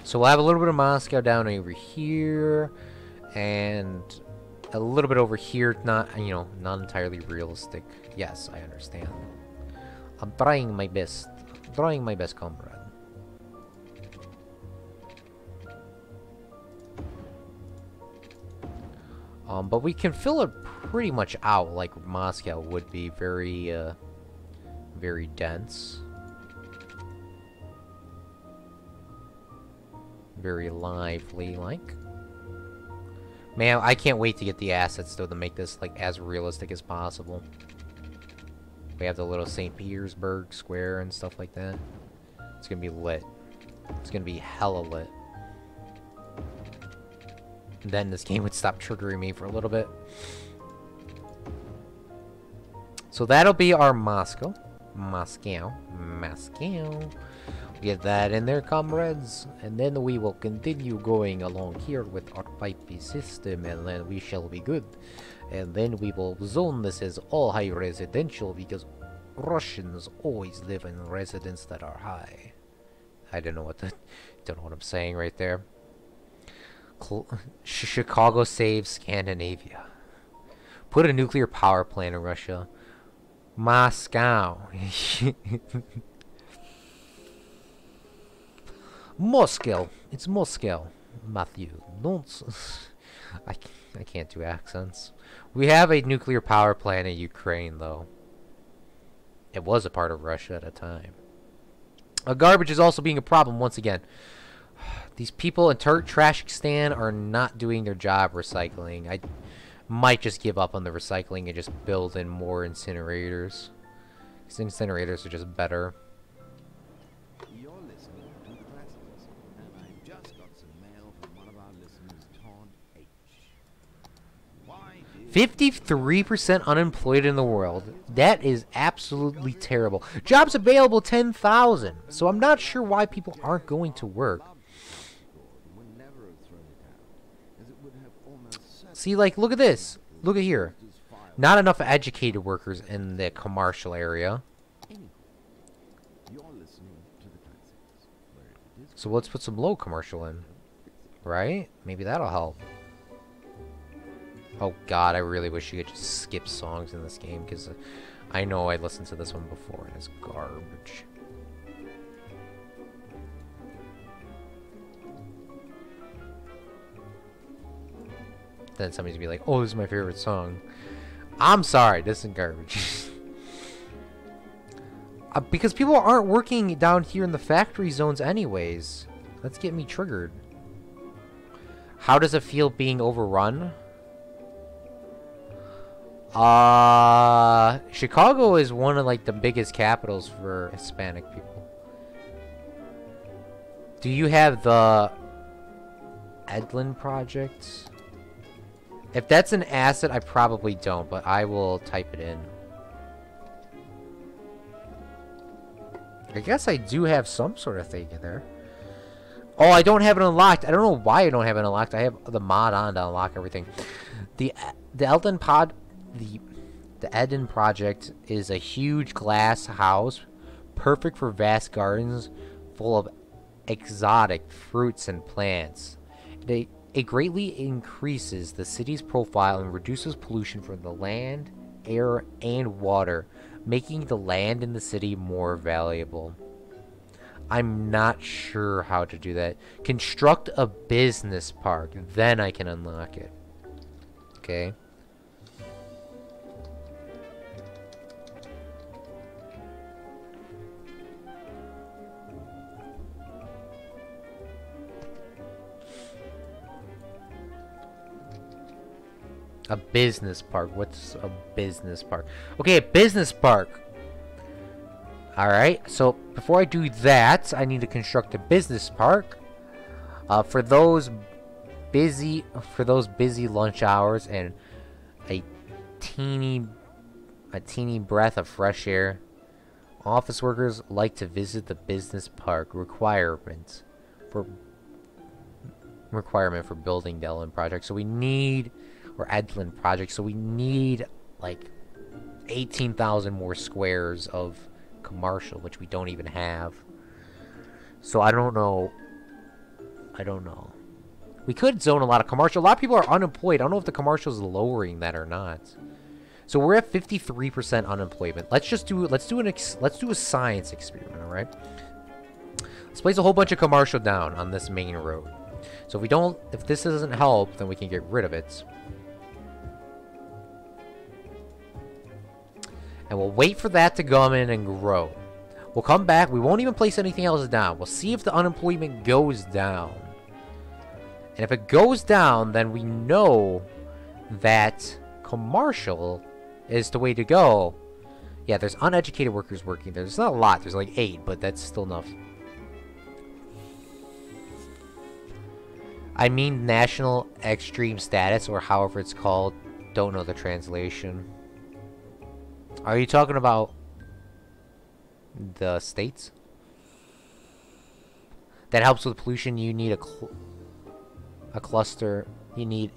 So we'll have a little bit of Moscow down over here, and a little bit over here. Not, you know, not entirely realistic. Yes, I understand. I'm trying my best. I'm trying my best, comrade. But we can fill it pretty much out like Moscow would be. Very, very dense. Very lively, like. Man, I can't wait to get the assets, though, to make this, like, as realistic as possible. We have the little St. Petersburg Square and stuff like that. It's gonna be lit. It's gonna be hella lit. And then this game would stop triggering me for a little bit. So that'll be our Moscow. Moscow. Get that in there, comrades, and then we will continue going along here with our pipey system, and then we shall be good. And then we will zone this as all high residential, because Russians always live in residents that are high. I don't know what I'm saying right there. Chicago saves Scandinavia. Put a nuclear power plant in Russia. Moscow. Moscow. It's Moscow. Matthew. Don't. I can't do accents. We have a nuclear power plant in Ukraine, though. It was a part of Russia at a time. Garbage is also being a problem once again. These people in Trashstan are not doing their job recycling. I might just give up on the recycling and just build in more incinerators. Because incinerators are just better. You're listening to the classics, and I just got some mail from one of our listeners, Todd H. Why did 53% unemployed in the world. That is absolutely terrible. Jobs available 10,000. So I'm not sure why people aren't going to work. would never have thrown it out, as it would have almost certainly See, like, look at this. Look at here. Not enough educated workers in the commercial area. You're listening to the classics, where it is So let's put some low commercial in. Right? Maybe that'll help. Oh god, I really wish you could just skip songs in this game, because I know I listened to this one before and it's garbage. Then somebody's gonna be like, oh, this is my favorite song. I'm sorry, this is garbage. Because people aren't working down here in the factory zones anyways. Let's get me triggered. How does it feel being overrun? Chicago is one of like the biggest capitals for Hispanic people. Do you have the Edlin project? If that's an asset, I probably don't, but I will type it in. I guess I do have some sort of thing in there. Oh, I don't have it unlocked. I don't know why I don't have it unlocked. I have the mod on to unlock everything. The Eden project is a huge glass house, perfect for vast gardens full of exotic fruits and plants. It greatly increases the city's profile and reduces pollution from the land, air, and water, making the land in the city more valuable. I'm not sure how to do that. Construct a business park, then I can unlock it. Okay. A business park. What's a business park? Okay, a business park. Alright, so before I do that, I need to construct a business park. For those busy lunch hours and a teeny breath of fresh air, office workers like to visit the business park. Requirement for building the Edlin project. So we need, or Edlin project. So we need like 18,000 more squares of commercial, which we don't even have. So I don't know. We could zone a lot of commercial. A lot of people are unemployed. I don't know if the commercial is lowering that or not. So we're at 53% unemployment. Let's do a science experiment, all right? Let's place a whole bunch of commercial down on this main road. So if this doesn't help, then we can get rid of it. And we'll wait for that to come in and grow. We'll come back. We won't even place anything else down. We'll see if the unemployment goes down. And if it goes down, then we know that commercial is the way to go. Yeah, there's uneducated workers working there. There's not a lot. There's like 8, but that's still enough. I mean national extreme status, or however it's called. Don't know the translation. Are you talking about the states? That helps with pollution. You need a cluster. You need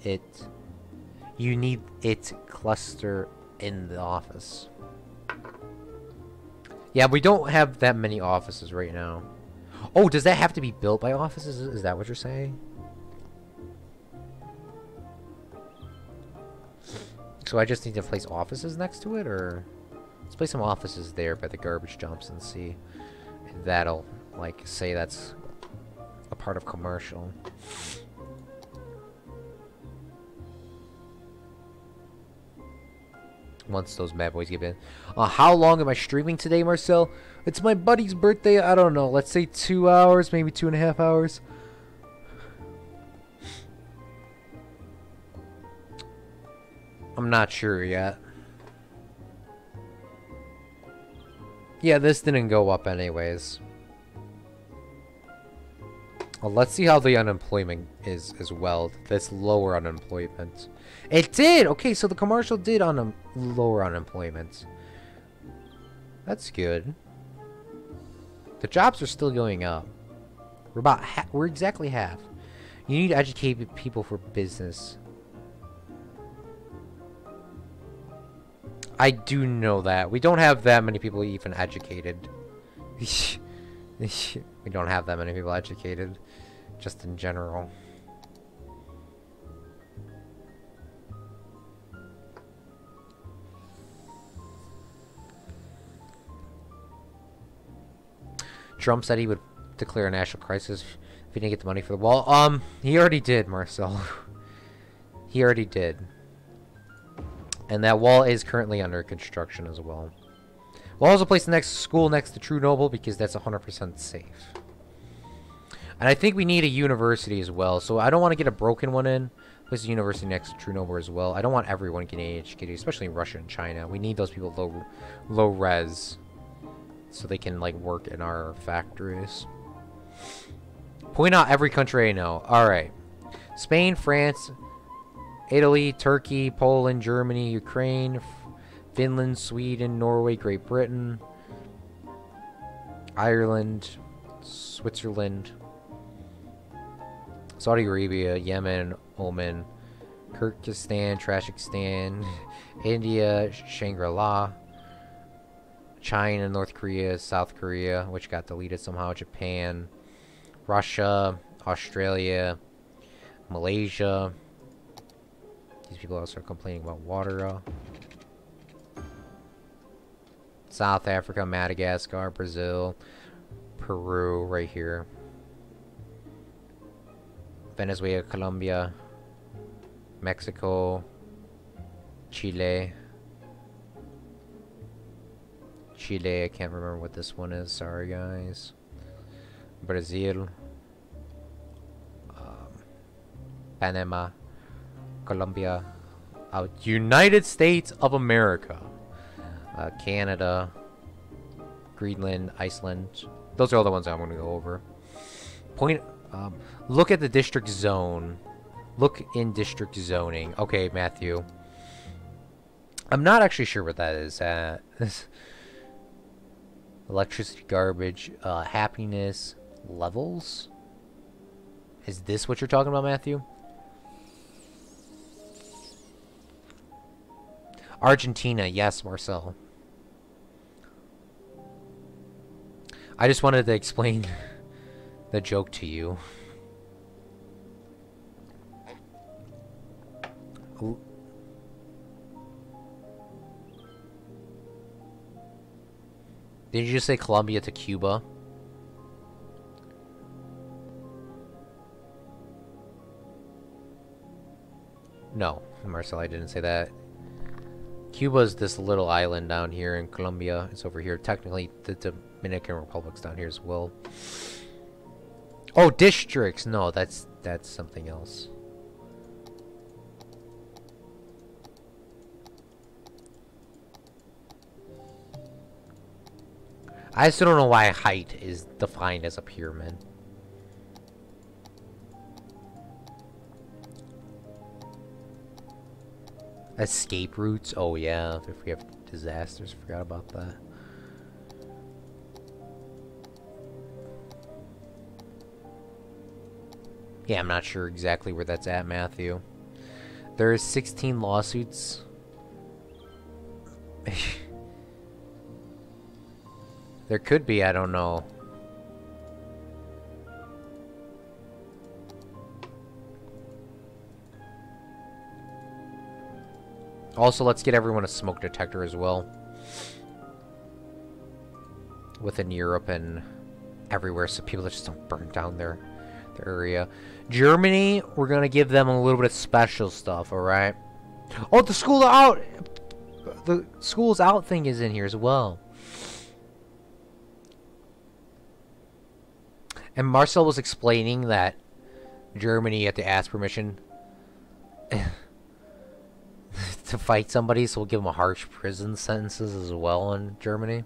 it cluster in the office. Yeah, we don't have that many offices right now. Oh, does that have to be built by offices? Is that what you're saying? So I just need to place offices next to it, or... Let's place some offices there by the garbage dumps and see if that'll, like, say that's a part of commercial. Once those bad boys get in. How long am I streaming today, Marcel? It's my buddy's birthday. I don't know. Let's say 2 hours, maybe 2.5 hours. I'm not sure yet. Yeah, this didn't go up anyways. Well, let's see how the unemployment is as well. That's lower unemployment. It did! Okay, so the commercial did on lower unemployment. That's good. The jobs are still going up. We're exactly half. You need to educate people for business. I do know that. We don't have that many people even educated. We don't have that many people educated. Just in general. Trump said he would declare a national crisis if he didn't get the money for the wall. He already did, Marcel. He already did. And that wall is currently under construction as well. We'll also place the next school next to True Noble because that's 100% safe. And I think we need a university as well. So I don't want to get a broken one in. Place a university next to True Noble as well. I don't want everyone getting educated, especially in Russia and China. We need those people low res. So they can, like, work in our factories. Point out every country I know. Alright. Spain, France, Italy, Turkey, Poland, Germany, Ukraine, Finland, Sweden, Norway, Great Britain, Ireland, Switzerland, Saudi Arabia, Yemen, Oman, Kyrgyzstan, Tajikistan, India, Shangri-La, China, North Korea, South Korea, which got deleted somehow, Japan, Russia, Australia, Malaysia. These people also are complaining about water. South Africa, Madagascar, Brazil, Peru, right here. Venezuela, Colombia, Mexico, Chile. Chile, I can't remember what this one is. Sorry, guys. Brazil. Panama. Colombia. United States of America. Canada. Greenland. Iceland. Those are all the ones I'm going to go over. Look at the district zone. Look in district zoning. Okay, Matthew. I'm not actually sure what that is. Electricity, garbage, happiness, levels? Is this what you're talking about, Matthew? Argentina, yes, Marcel. I just wanted to explain the joke to you. Ooh. Did you just say Colombia to Cuba? No, Marcel, I didn't say that. Cuba's this little island down here, and Colombia is over here. Technically, the Dominican Republic's down here as well. Oh, districts! No, that's something else. I still don't know why height is defined as a pyramid. Escape routes? Oh yeah, if we have disasters, forgot about that. Yeah, I'm not sure exactly where that's at, Matthew. There are 16 lawsuits. There could be, I don't know. Also, let's get everyone a smoke detector as well. Within Europe and everywhere, so people just don't burn down their area. Germany, we're gonna give them a little bit of special stuff, alright? Oh, the school out! The school's out thing is in here as well. And Marcel was explaining that Germany had to ask permission to fight somebody, so we'll give them a harsh prison sentences as well in Germany.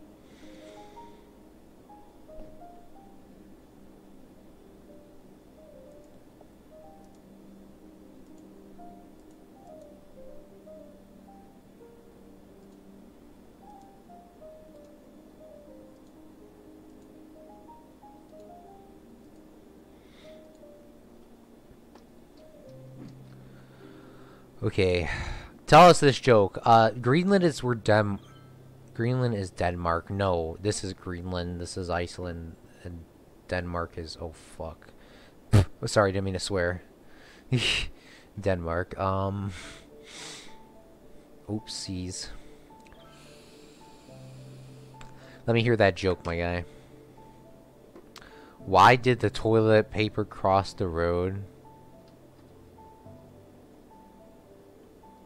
Okay, tell us this joke. Greenland is where Greenland is Denmark. No, this is Greenland. This is Iceland, and Denmark is. Oh fuck. Sorry, didn't mean to swear. Denmark. Oopsies. Let me hear that joke, my guy. Why did the toilet paper cross the road?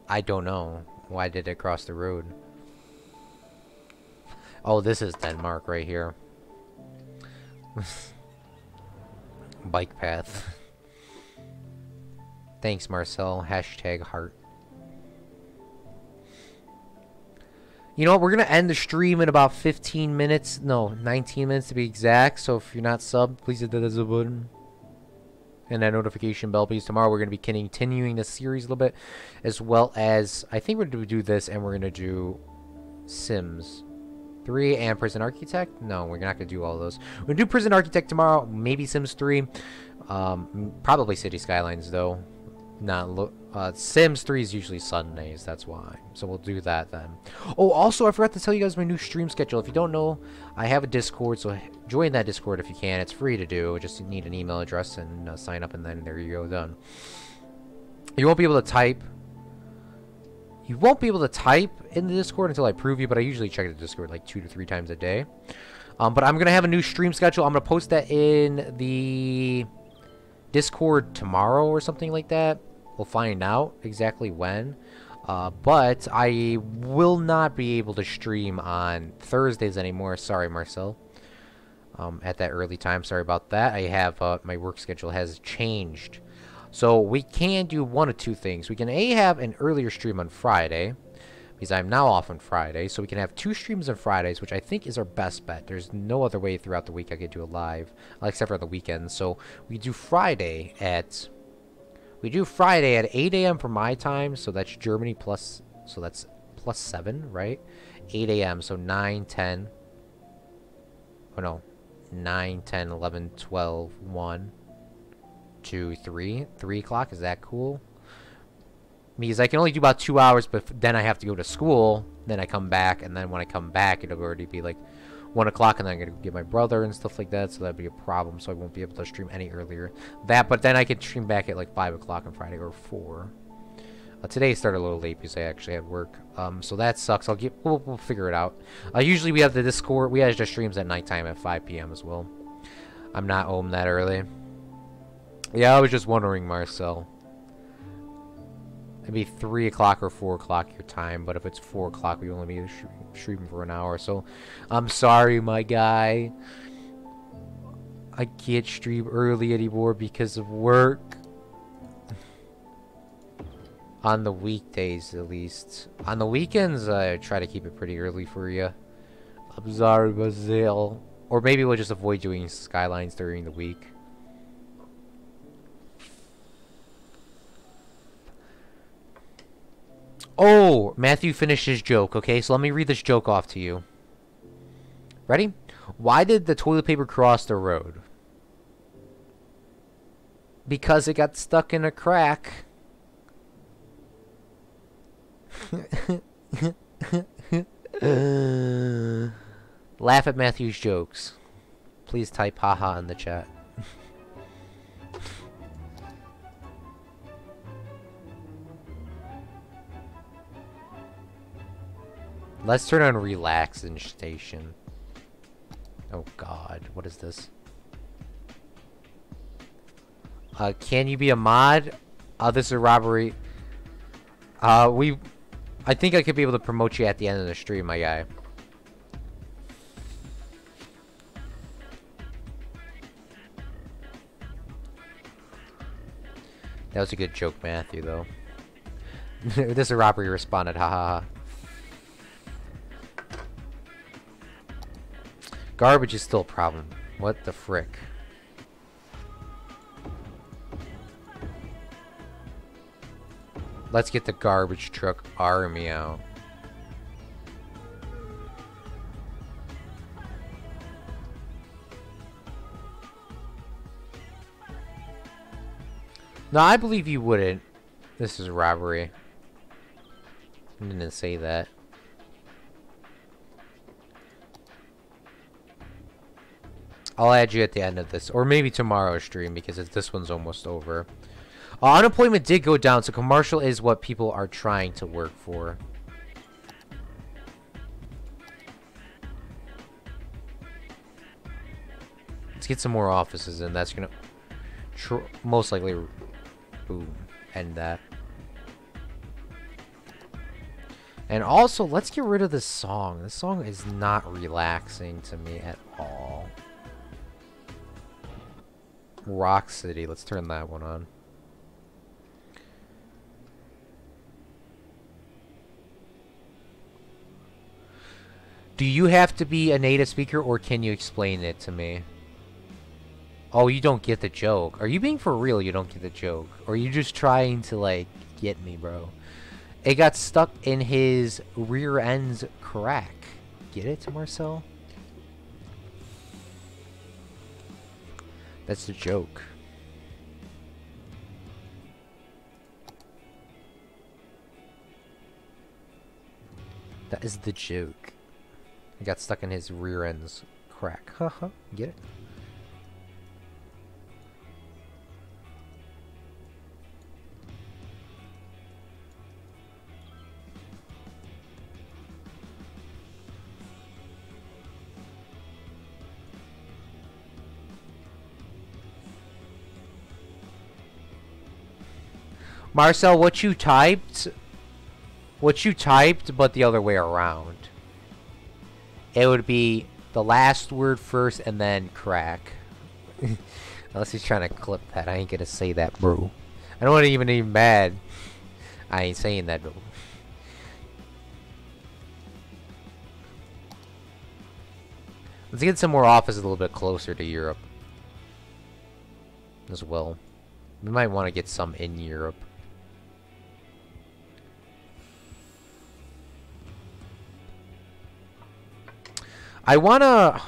I don't know. Why did it cross the road? Oh, this is Denmark right here. Bike path. Thanks, Marcel. Hashtag heart. You know what? We're going to end the stream in about 15 minutes. No, 19 minutes to be exact. So if you're not subbed, please hit that button. And that notification bell, please. Tomorrow we're going to be continuing this series a little bit, as well as I think we're going to do this, and we're going to do Sims 3 and Prison Architect. No, we're not going to do all of those. We're going to do Prison Architect tomorrow, maybe Sims 3, probably City Skylines though. Not Sims 3 is usually Sundays, that's why. So we'll do that then. Oh, also I forgot to tell you guys my new stream schedule. If you don't know, I have a Discord, so join that Discord if you can. It's free to do. Just need an email address and sign up, and then there you go, done. You won't be able to type. You won't be able to type in the Discord until I prove you, but I usually check the Discord like 2 to 3 times a day. But I'm gonna have a new stream schedule. I'm gonna post that in the Discord tomorrow or something like that. We'll find out exactly when. But I will not be able to stream on Thursdays anymore. Sorry, Marcel. At that early time. Sorry about that. I have my work schedule has changed. So we can do one of two things. We can have an earlier stream on Friday, because I'm now off on Friday. So we can have 2 streams on Fridays, which I think is our best bet. There's no other way throughout the week I could do a live, except for the weekends. So we do Friday at 8 a.m. for my time, so that's Germany plus, so that's plus 7, right? 8 a.m., so 9, 10, oh no, 9, 10, 11, 12, 1, 2, 3, 3 o'clock, is that cool? Because I can only do about 2 hours, but then I have to go to school, then I come back, and then when I come back, it'll already be like 1 o'clock, and then I'm going to get my brother and stuff like that, so that'd be a problem, so I won't be able to stream any earlier. But then I can stream back at like 5 o'clock on Friday, or 4. Today started a little late because I actually had work, so that sucks. We'll figure it out. Usually we have the Discord, we have just streams at nighttime at 5 p.m. as well. I'm not home that early. Yeah, I was just wondering, Marcel. It'd be 3 o'clock or 4 o'clock your time, but if it's 4 o'clock, we only be streaming for an hour. So, I'm sorry, my guy. I can't stream early anymore because of work. On the weekdays, at least. On the weekends, I try to keep it pretty early for you. I'm sorry, Bazil. Or maybe we'll just avoid doing Skylines during the week. Oh, Matthew finished his joke, okay? So let me read this joke off to you. Ready? Why did the toilet paper cross the road? Because it got stuck in a crack. Laugh at Matthew's jokes. Please type haha in the chat. Let's turn on relaxing station. Oh god, what is this? Can you be a mod? This is a robbery. I think I could be able to promote you at the end of the stream, my guy. That was a good joke, Matthew, though. This is a robbery, responded, haha. Garbage is still a problem. What the frick? Let's get the garbage truck army out. No, I believe you wouldn't. This is robbery. I didn't say that. I'll add you at the end of this, or maybe tomorrow's stream, because this one's almost over. Unemployment did go down, so commercial is what people are trying to work for. Let's get some more offices in. That's gonna most likely, boom, end that. And also, let's get rid of this song. This song is not relaxing to me at all. Rock City, let's turn that one on. Do you have to be a native speaker, or can you explain it to me? Oh, you don't get the joke. Are you being for real? You don't get the joke? Or are you just trying to, like, get me, bro? It got stuck in his rear end's crack. Get it, Marcel? That's the joke. That is the joke. It got stuck in his rear end's crack. Haha, get it? Marcel, what you typed, but the other way around. It would be the last word first and then crack. Unless he's trying to clip that. I ain't gonna say that, bro. I don't want to even be mad. I ain't saying that, bro. Let's get some more offices a little bit closer to Europe as well. We might want to get some in Europe. I wanna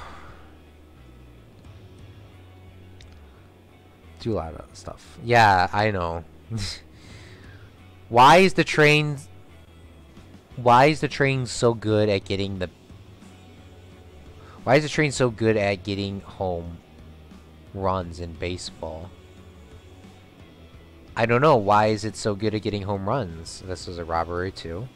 do a lot of stuff. Yeah, I know. Why is the train so good at getting the Why is the train so good at getting home runs in baseball? I don't know. Why is it so good at getting home runs? This was a robbery too.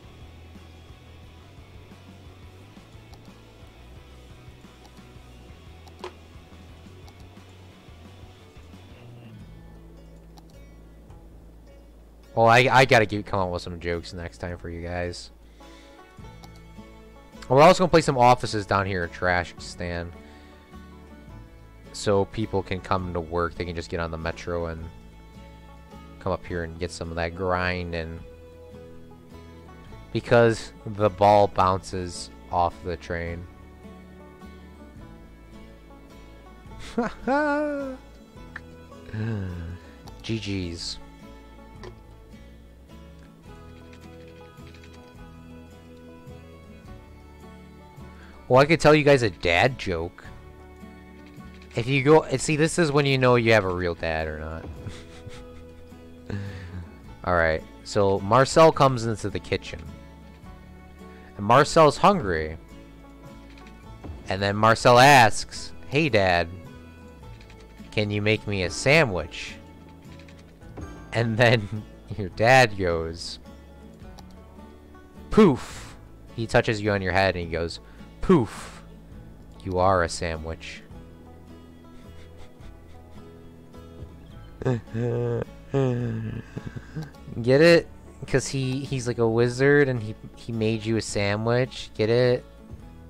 Well, I gotta come up with some jokes next time for you guys. We're also gonna place some offices down here, a trash stand, so people can come to work. They can just get on the metro and come up here and get some of that grind, and because the ball bounces off the train. GG's. Well, I could tell you guys a dad joke. If you go... See, this is when you know you have a real dad or not. Alright, so Marcel comes into the kitchen. And Marcel's hungry. And then Marcel asks, "Hey, Dad, can you make me a sandwich?" And then your dad goes, "Poof, He touches you on your head and he goes, poof, you are a sandwich. Get it? Because he's like a wizard and he made you a sandwich. Get it?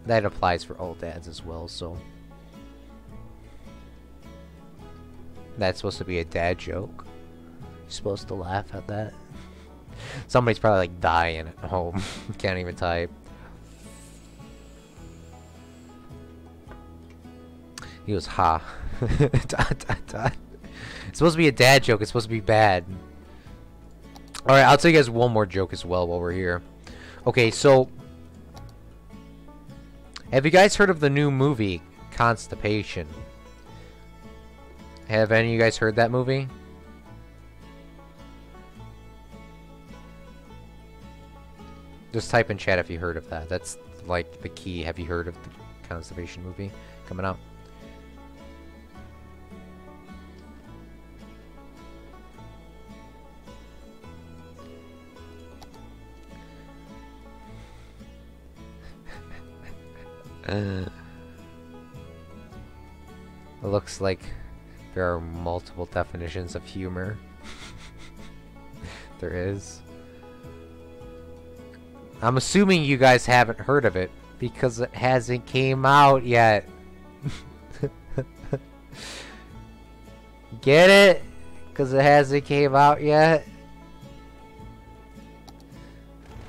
That applies for all dads as well, so. That's supposed to be a dad joke. You're supposed to laugh at that. Somebody's probably like dying at home. Can't even type. He goes, ha. Dot, dot, dot. It's supposed to be a dad joke. It's supposed to be bad. Alright, I'll tell you guys one more joke as well while we're here. Okay, so have you guys heard of the new movie, Constipation? Have any of you guys heard that movie? Just type in chat if you heard of that. That's like the key. Have you heard of the Constipation movie coming out? It looks like there are multiple definitions of humor. There is. I'm assuming you guys haven't heard of it because it hasn't came out yet. Get it? Because it hasn't came out yet.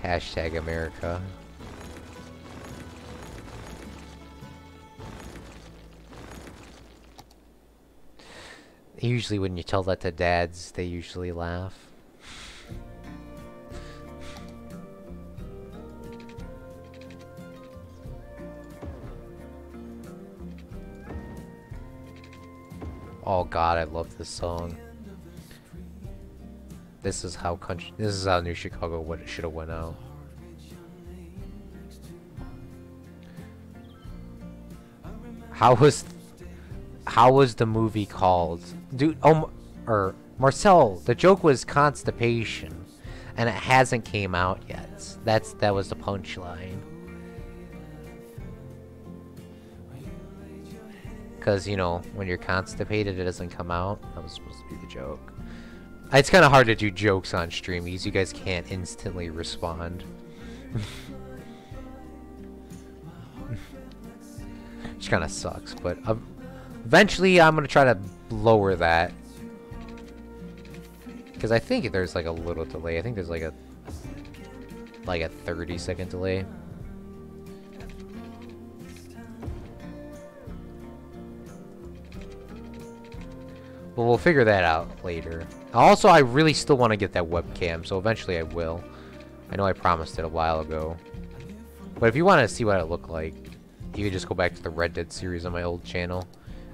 Hashtag America. Usually when you tell that to dads, they usually laugh. Oh god, I love this song. This is how New Chicago should have went out. How was the movie called? Dude, or Marcel, the joke was constipation and it hasn't came out yet. That was the punchline. Cuz you know, when you're constipated it doesn't come out. That was supposed to be the joke. It's kind of hard to do jokes on stream because you guys can't instantly respond. Which kind of sucks, but eventually I'm going to try to lower that. Because I think there's like a little delay. I think there's like a 30-second delay. But we'll figure that out later. Also, I really still want to get that webcam, so eventually I will. I know I promised it a while ago. But if you want to see what it looked like, you can just go back to the Red Dead series on my old channel.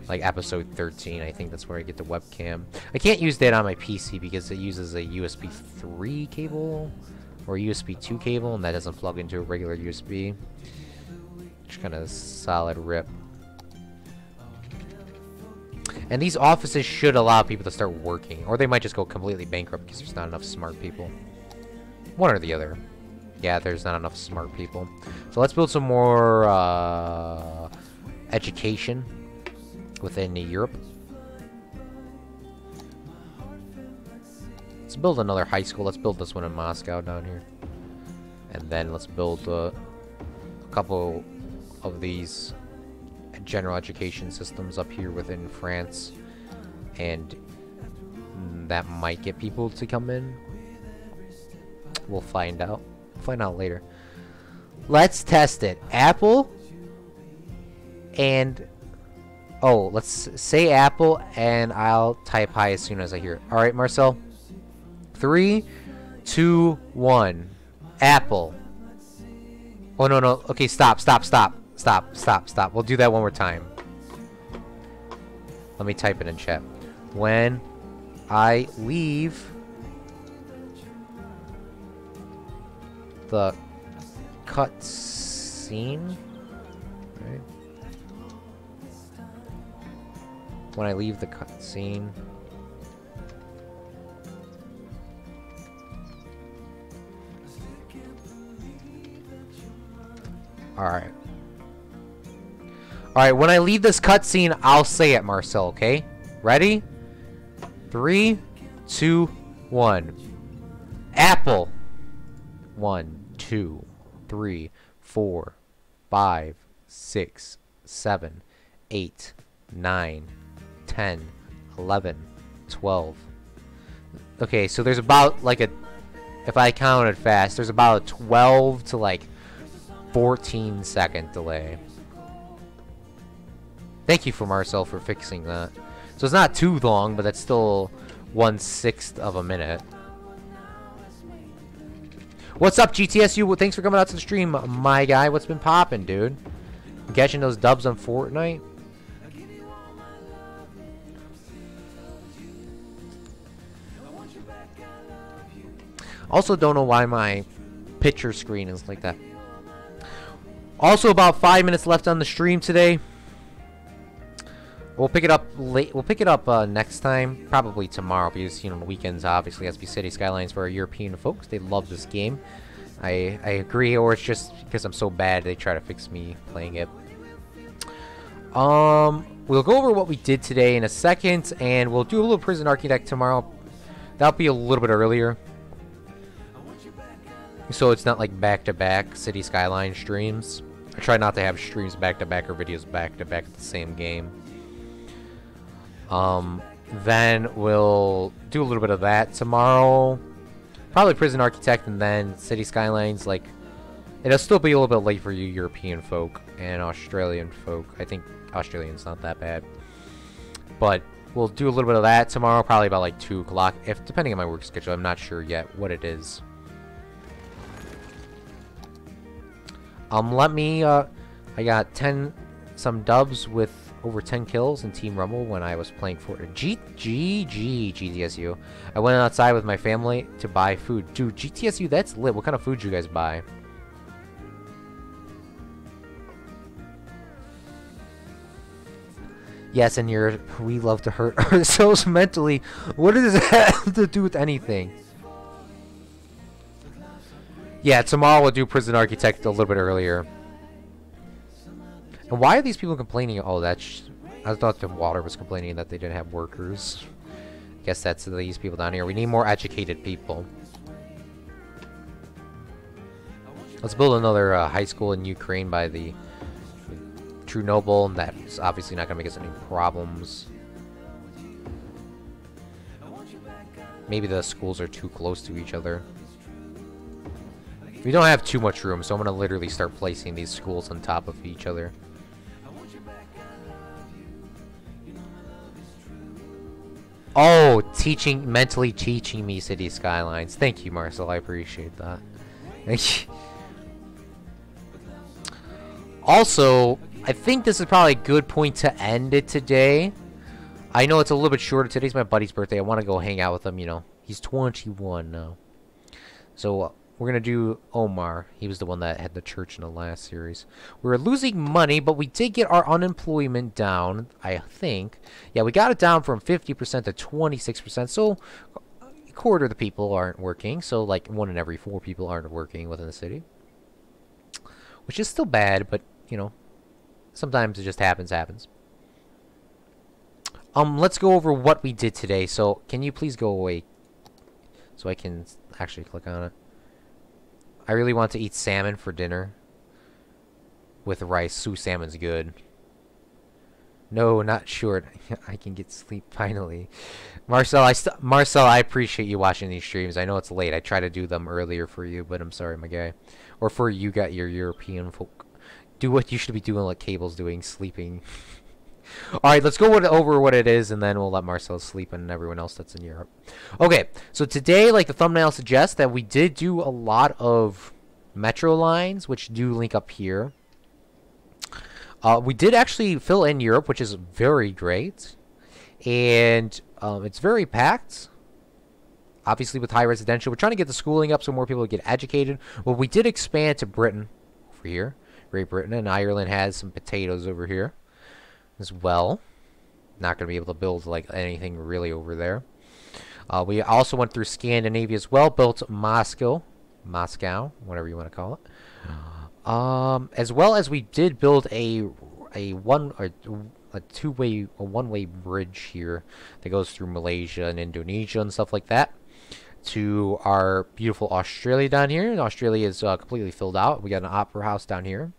Like episode 13, I think that's where I get the webcam. I can't use that on my PC because it uses a USB 3 cable or USB 2 cable, and that doesn't plug into a regular USB. Just kind of solid rip. And these offices should allow people to start working, or they might just go completely bankrupt because there's not enough smart people. One or the other. Yeah, there's not enough smart people. So let's build some more education within Europe. Let's build another high school. Let's build this one in Moscow down here. And then let's build a couple of these general education systems up here within France. And that might get people to come in. We'll find out. Find out later. Let's test it. Apple and... Oh, let's say Apple, and I'll type hi as soon as I hear it. Alright, Marcel. 3, 2, 1. Apple. Oh, no, no. Okay, stop. We'll do that one more time. Let me type it in chat. When I leave the cutscene, right? When I leave the cutscene, Alright. Alright, when I leave this cutscene, I'll say it, Marcel, okay? Ready? 3, 2, 1. Apple. 1, 2, 3, 4, 5, 6, 7, 8, 9, 10, 11, 12. Okay, so there's about like a, if I counted fast, there's about a 12 to like 14-second delay. Thank you for Marcel for fixing that. So it's not too long, but that's still 1/6 of a minute. What's up, GTSU? Well, thanks for coming out to the stream, my guy. What's been poppin', dude? Catching those dubs on Fortnite? Also don't know why my picture screen is like that. Also about 5 minutes left on the stream today. We'll pick it up late. We'll pick it up next time, probably tomorrow, because you know the weekends obviously has to be City Skylines for our European folks. They love this game. I agree, or it's just because I'm so bad they try to fix me playing it. We'll go over what we did today in a second, and we'll do a little Prison Architect tomorrow. That'll be a little bit earlier, so it's not like back-to-back City Skyline streams. I try not to have streams back-to-back or videos back-to-back at the same game. Then we'll do a little bit of that tomorrow. Probably Prison Architect and then City Skylines. Like, it'll still be a little bit late for you European folk and Australian folk. I think Australian's not that bad. But we'll do a little bit of that tomorrow, probably about like 2 o'clock, if depending on my work schedule. I'm not sure yet what it is. Let me, I got some dubs with over 10 kills in Team Rumble when I was playing for GTSU. I went outside with my family to buy food. Dude, GTSU, that's lit. What kind of food you guys buy? Yes, and we love to hurt ourselves mentally. What does that have to do with anything? Yeah, tomorrow we'll do Prison Architect a little bit earlier. And why are these people complaining? Oh, that's... I thought the water was complaining that they didn't have workers. I guess that's these people down here. We need more educated people. Let's build another high school in Ukraine by the True Noble. That's obviously not going to make us any problems. Maybe the schools are too close to each other. We don't have too much room, so I'm going to literally start placing these schools on top of each other. Oh, mentally teaching me City Skylines. Thank you, Marcel. I appreciate that. Thank you. Also, I think this is probably a good point to end it today. I know it's a little bit shorter. Today's my buddy's birthday. I want to go hang out with him, you know. He's 21 now. So, we're going to do Omar. He was the one that had the church in the last series. We were losing money, but we did get our unemployment down, I think. Yeah, we got it down from 50% to 26%. So, a quarter of the people aren't working. So, like, 1 in every 4 people aren't working within the city. Which is still bad, but, you know, sometimes it just happens. Let's go over what we did today. So, can you please go away so I can actually click on it? I really want to eat salmon for dinner with rice. Sue salmon's good. No, not short. I can get sleep finally. Marcel, I appreciate you watching these streams. I know it's late. I try to do them earlier for you, but I'm sorry, my guy. Or for you got your European folk. Do what you should be doing, like Cable's doing, sleeping. Alright, let's go over what it is, and then we'll let Marcel sleep and everyone else that's in Europe. Okay, so today, like the thumbnail suggests, that we did do a lot of metro lines, which do link up here. We did actually fill in Europe, which is very great. And it's very packed. Obviously, with high residential. We're trying to get the schooling up so more people get educated. Well, we did expand to Britain over here. Great Britain, and Ireland has some potatoes over here as well. Not going to be able to build like anything really over there. We also went through Scandinavia as well. Built Moscow, whatever you want to call it. As well as we did build a one-way bridge here that goes through Malaysia and Indonesia and stuff like that to our beautiful Australia down here. And Australia is completely filled out. We got an opera house down here,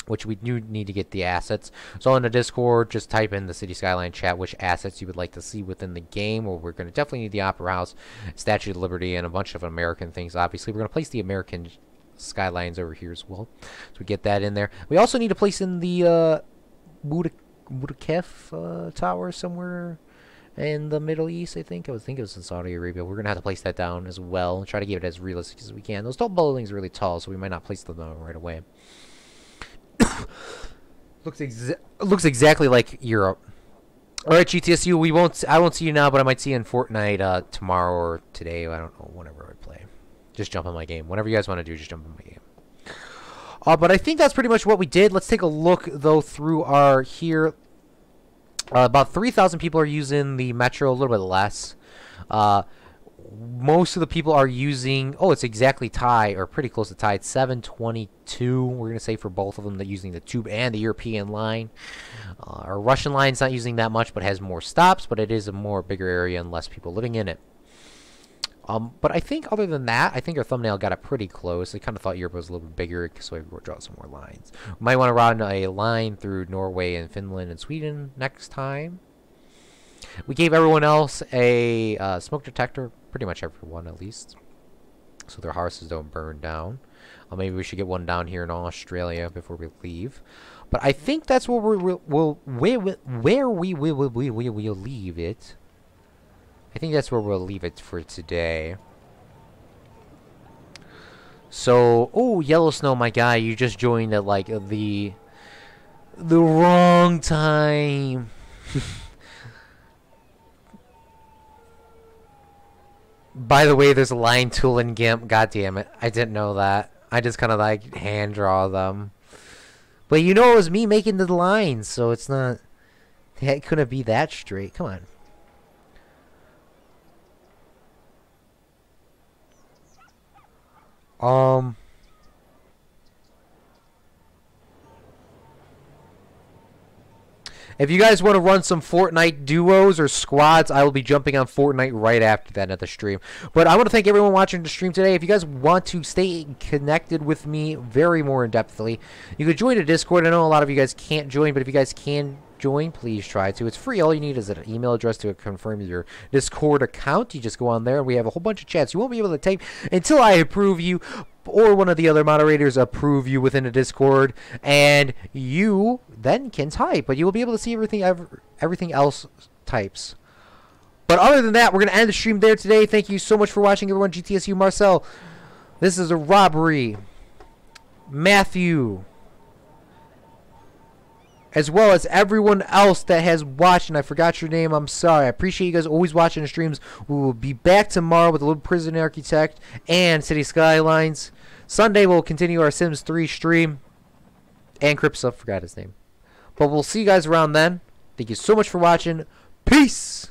which we do need to get the assets. So in the Discord, just type in the City Skyline chat which assets you would like to see within the game. Or we're going to definitely need the Opera House, Statue of Liberty, and a bunch of American things. Obviously, we're going to place the American Skylines over here as well, so we get that in there. We also need to place in the Budakef Tower somewhere in the Middle East. I think it was in Saudi Arabia. We're gonna have to place that down as well and try to get it as realistic as we can. Those tall buildings are really tall, so we might not place them down right away. looks exactly like Europe. All right, GTSU. I won't see you now, but I might see you in Fortnite tomorrow or today. I don't know. Whenever I play, just jump on my game. Whatever you guys want to do, just jump on my game. But I think that's pretty much what we did. Let's take a look though through our here. About 3,000 people are using the Metro. A little bit less. Most of the people are using. Oh, it's exactly tied or pretty close to tied. 722. We're gonna say for both of them. They're using the Tube and the European line. Our Russian line's not using that much, but has more stops. But it is a more bigger area and less people living in it. But I think other than that, I think our thumbnail got it pretty close. I kind of thought Europe was a little bit bigger, so I will draw some more lines. We might want to run a line through Norway and Finland and Sweden next time. We gave everyone else a smoke detector, pretty much everyone at least, so their houses don't burn down. Maybe we should get one down here in Australia before we leave. But I think that's where we will leave it. I think that's where we'll leave it for today. So, oh, Yellow Snow, my guy, you just joined at like the wrong time. By the way, there's a line tool in GIMP. God damn it, I didn't know that. I just kind of like hand draw them. But you know, it was me making the lines, so it's not. It couldn't be that straight. Come on. If you guys want to run some Fortnite duos or squads, I will be jumping on Fortnite right after that at the stream. But I want to thank everyone watching the stream today. If you guys want to stay connected with me very more in-depthly, you could join the Discord. I know a lot of you guys can't join, but if you guys can join, please try to. It's free. All you need is an email address to confirm your Discord account. You just go on there and we have a whole bunch of chats. You won't be able to type until I approve you or one of the other moderators approve you within the Discord, and you then can type, but you will be able to see everything else types. But other than that, we're going to end the stream there today. Thank you so much for watching, everyone. GTSU Marcel, this is a robbery. Matthew, as well as everyone else that has watched, and I forgot your name, I'm sorry. I appreciate you guys always watching the streams. We will be back tomorrow with a little Prison Architect and City Skylines. Sunday we'll continue our Sims 3 stream. And Cripsa, forgot his name. But we'll see you guys around then. Thank you so much for watching. Peace!